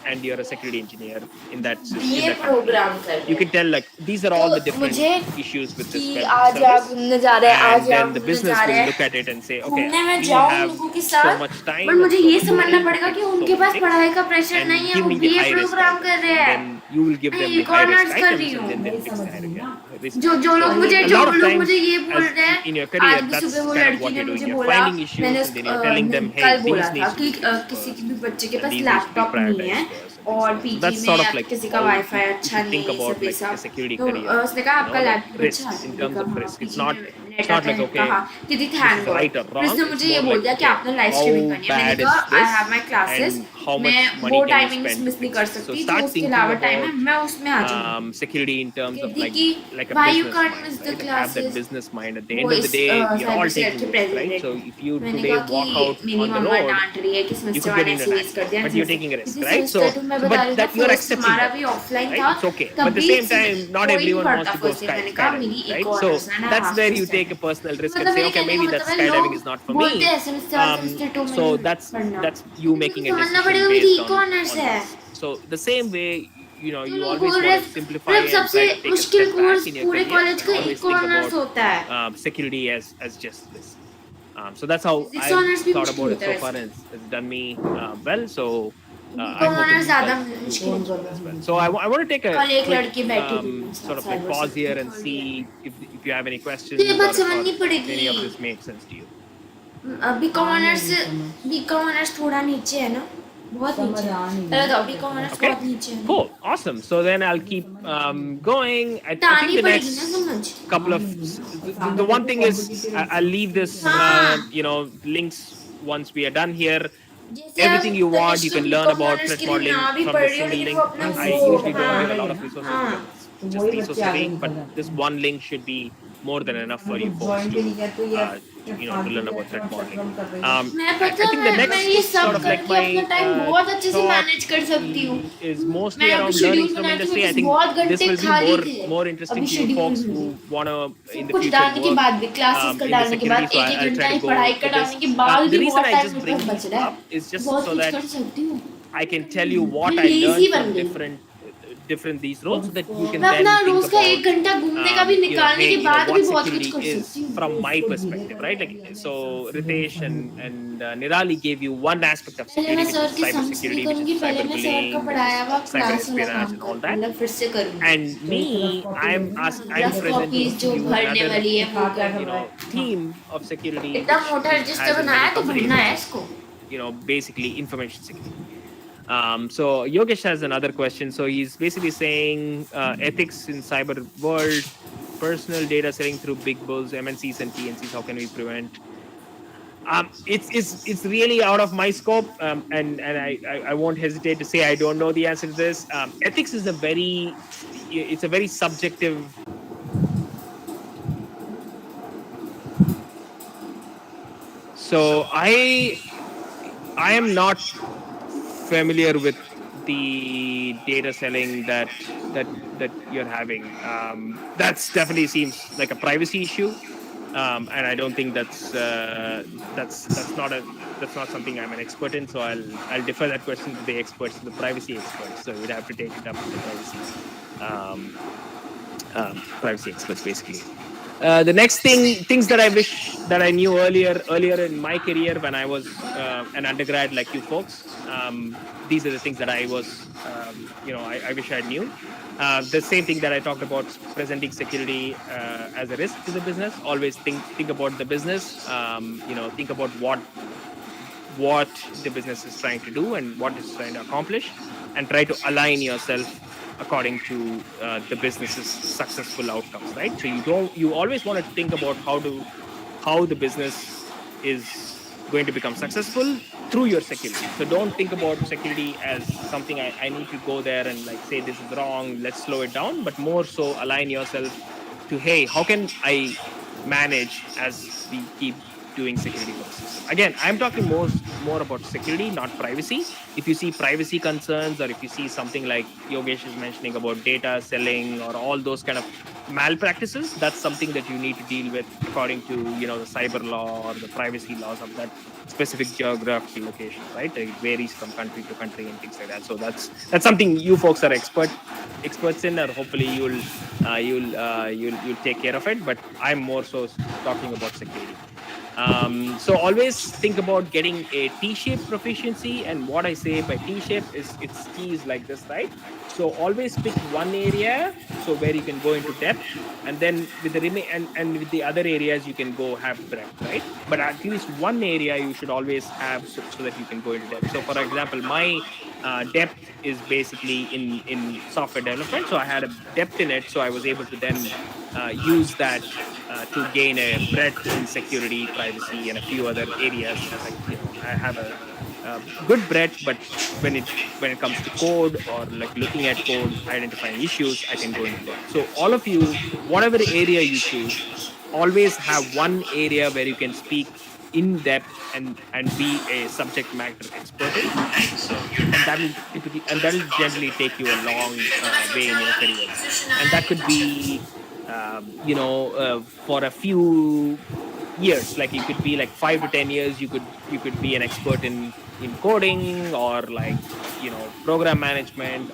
and you're a security engineer in that system. You can tell, like, these are all the different issues with this web service, and then the business will look at it and say, okay, we have so much time, but मुझे ये so much समझना money पड़ेगा to कि fix उनके so पास many पढ़ाई का things, pressure and नहीं है, give वो me the BA high risk programme item. कर रहे हैं. Then you will give them the high risk e-commerce कर items, रही and then हूँ. they'll fix the risk. जो लोग मुझे A जो lot of लोग times, मुझे ये बोल as रहे हैं, in your career, आज भी that's सुबह वो kind of लड़की what ने you're doing. मुझे You're बोला, finding issues, मैंने and then you're telling them, hey, कल बोला these था needs to कि be fixed किसी first, की भी बच्चे के and pass these needs to be laptop नहीं है prioritized first, and things और like that. So PG that's में sort of या like किसी का how वाईफाई you अच्छा should think नहीं है, about सब like ऐसा. a security तो career. उसने कहा आपका Like लैपटॉप risks अच्छा है. in terms of risk. It's not like, okay, कहा कि this thank is God. right or फिर wrong. उसने It's मुझे ये more बोल like, दिया कि okay, आपने लाइव how स्ट्रीमिंग करनी है. मैंने bad कहा is I this, have my classes, and how मैं much वो money can you timings spend to miss नहीं fix कर it. So सकती, जो start उसके thinking अलावा टाइम है about मैं उसमें आ जाऊंगी. security in terms of कहती like कि a why you business can't mind, miss the right? Like have that classes. business mind. At the वो end of the इस day, we are all cyber cell taking के risks, right? President So है. if you मैंने today कहा walk out कि मेरी on the mamma road, डांट रही है कि you semester could get one into ऐसे an वेस्ट कर accident, दिया. but you're taking a risk, किसी right? So, सेमेस्टर तो मैं so बता but रही था that you're फर्स्ट accepting हमारा that, भी ऑफलाइन right? था, It's okay. But at the तभी same time, not कोई नहीं everyone wants पढ़ता to go फर्स्ट ईयर. मैंने कहा मेरी skydiving, एक right? और So है ना that's half where you semester. take a personal risk and मतलब say, मेरे okay, कहने maybe का that मतलब है, skydiving लोग is not for बोलते me. हैं सेमेस्टर वन सेमेस्टर टू में So नहीं that's पढ़ना. you लेकिन making मुझे a समझना decision पड़ेगा मेरी based on इकोनॉमिक्स है. this. So the same way, जो you लोग always बोल रहे want to हैं simplify मतलब and सबसे try to take a मुश्किल step back course in your पूरे career कॉलेज and का always think इकोनॉमिक्स about होता है. security as just this. So that's how physics I've honours भी thought मुश्किल about it होता so है far, वैसे. and it's done me well. So I'm BCom hoping honours you ज्यादा guys do मुश्किल as होता well. है. So I want to take a कल एक quick लड़की बैठी थी मेरे साथ sort of like cyber pause here security and third see year. if you have any तो questions, ये बात or समझनी if पड़ेगी. any of this makes sense to you. BCom honours थोड़ा नीचे है ना, बहुत नीचे. पहले तो बीकॉम ऑनर्स Okay, बहुत नीचे है. cool, awesome. So then I'll keep going. I think टानी the पड़ेगी ना next समझ. couple of the one thing is I'll leave this links once we are done here. जैसे Everything you want, Tanishq you तो can learn BCom about honours threat के लिए modeling ना भी from पढ़ this रही हो, single लेकिन link. वो अपना I वो usually don't give a lot हाँ of resources हाँ because it's just resource heavy, but this one link should be more than enough for you folks to to learn about threat modeling. मैं I पता think the मैं ये next सब sort of like करके my अपना time बहुत अच्छे से thought मैनेज कर सकती हूँ. is mostly मैं अभी around शेड्यूल learnings from बनाती हूँ, industry. I think बहुत this घंटे will be खाली थे more interesting अभी to you शेड्यूल folks में. who want to in सब the कुछ future डालने के work बाद भी क्लासेस का in the डालने के security. बाद So एक एक I'll try घंटा to ही go पढ़ाई का for this. डालने के बाद The भी reason बहुत I टाइम just मेरे bring पास बच these रहा up है. is just बहुत so कुछ that कर सकती हूँ. I can tell you what मैं I लेजी learned बन from गई. different these roles, so that you can मैं then अपना think रोज का about एक घंटा घूमने का भी निकालने hey, के बाद भी what बहुत कुछ security कर is सकती हूँ. from my perspective, right? Like, so Ritesh and Nirali gave you one aspect of पहले मैं security, which सर is की समझ नहीं cybersecurity, which करूँगी. is पहले मैं सर का cyberbullying, which पढ़ाया हुआ is cyber क्लास वाला espionage काम and all कर that. मतलब फिर से करूँगी. And me, I'm rough presenting copies to जो you भरने another वाली है वो कर. theme of security, इतना which मोटा has रजिस्टर in बनाया many तो companies, भरना है which is इसको. basically information security. So Yogesh has another question. So he's basically saying ethics in cyber world, personal data selling through big bulls, MNCs and TNCs. How can we prevent? It's really out of my scope, and I won't hesitate to say I don't know the answer to this. Ethics is a very subjective. So I am not familiar with the data selling that you're having. That's definitely seems like a privacy issue. and I don't think that's not something I'm an expert in. So I'll defer that question to the experts, the privacy experts. So we'd have to take it up with the privacy experts, basically. The next things that I wish that I knew earlier in my career when I was an undergrad like you folks. These are the things that I was, I wish I knew. The same thing that I talked about, presenting security as a risk to the business. Always think about the business. Think about what the business is trying to do and what it's trying to accomplish, and try to align yourself according to the business's successful outcomes, right? So you always want to think about how the business is going to become successful through your security. So don't think about security as something I need to go there and like say this is wrong, let's slow it down, but more so align yourself to, hey, how can I manage as we keep doing security for the system? Again, I'm talking more about security, not privacy. If you see privacy concerns, or if you see something like Yogesh is mentioning about data selling or all those kind of malpractices, that's something that you need to deal with according to the cyber law or the privacy laws of that specific geographical location, right? It varies from country to country and things like that. So that's something you folks are experts in, or hopefully you'll take care of it. But I'm more so talking about security. So always think about getting a T-shaped proficiency, and what I say by T-shape is its key is like this, right? So always pick one area, so where you can go into depth, and then with the and with the other areas you can go have breadth, right? But at least one area you should always have so that you can go into depth. So for example, my depth is basically in software development, so I had a depth in it, so I was able to then use that to gain a breadth in security, privacy, and a few other areas. I have a good breadth, but when it comes to code or like looking at code, identifying issues, I can go into that. So all of you, whatever area you choose, always have one area where you can speak in depth and be a subject matter expert in, and that'll generally take you a long way in your career. And that could be for a few years, like it could be like 5 to 10 years. You could be an expert in coding, or like program management,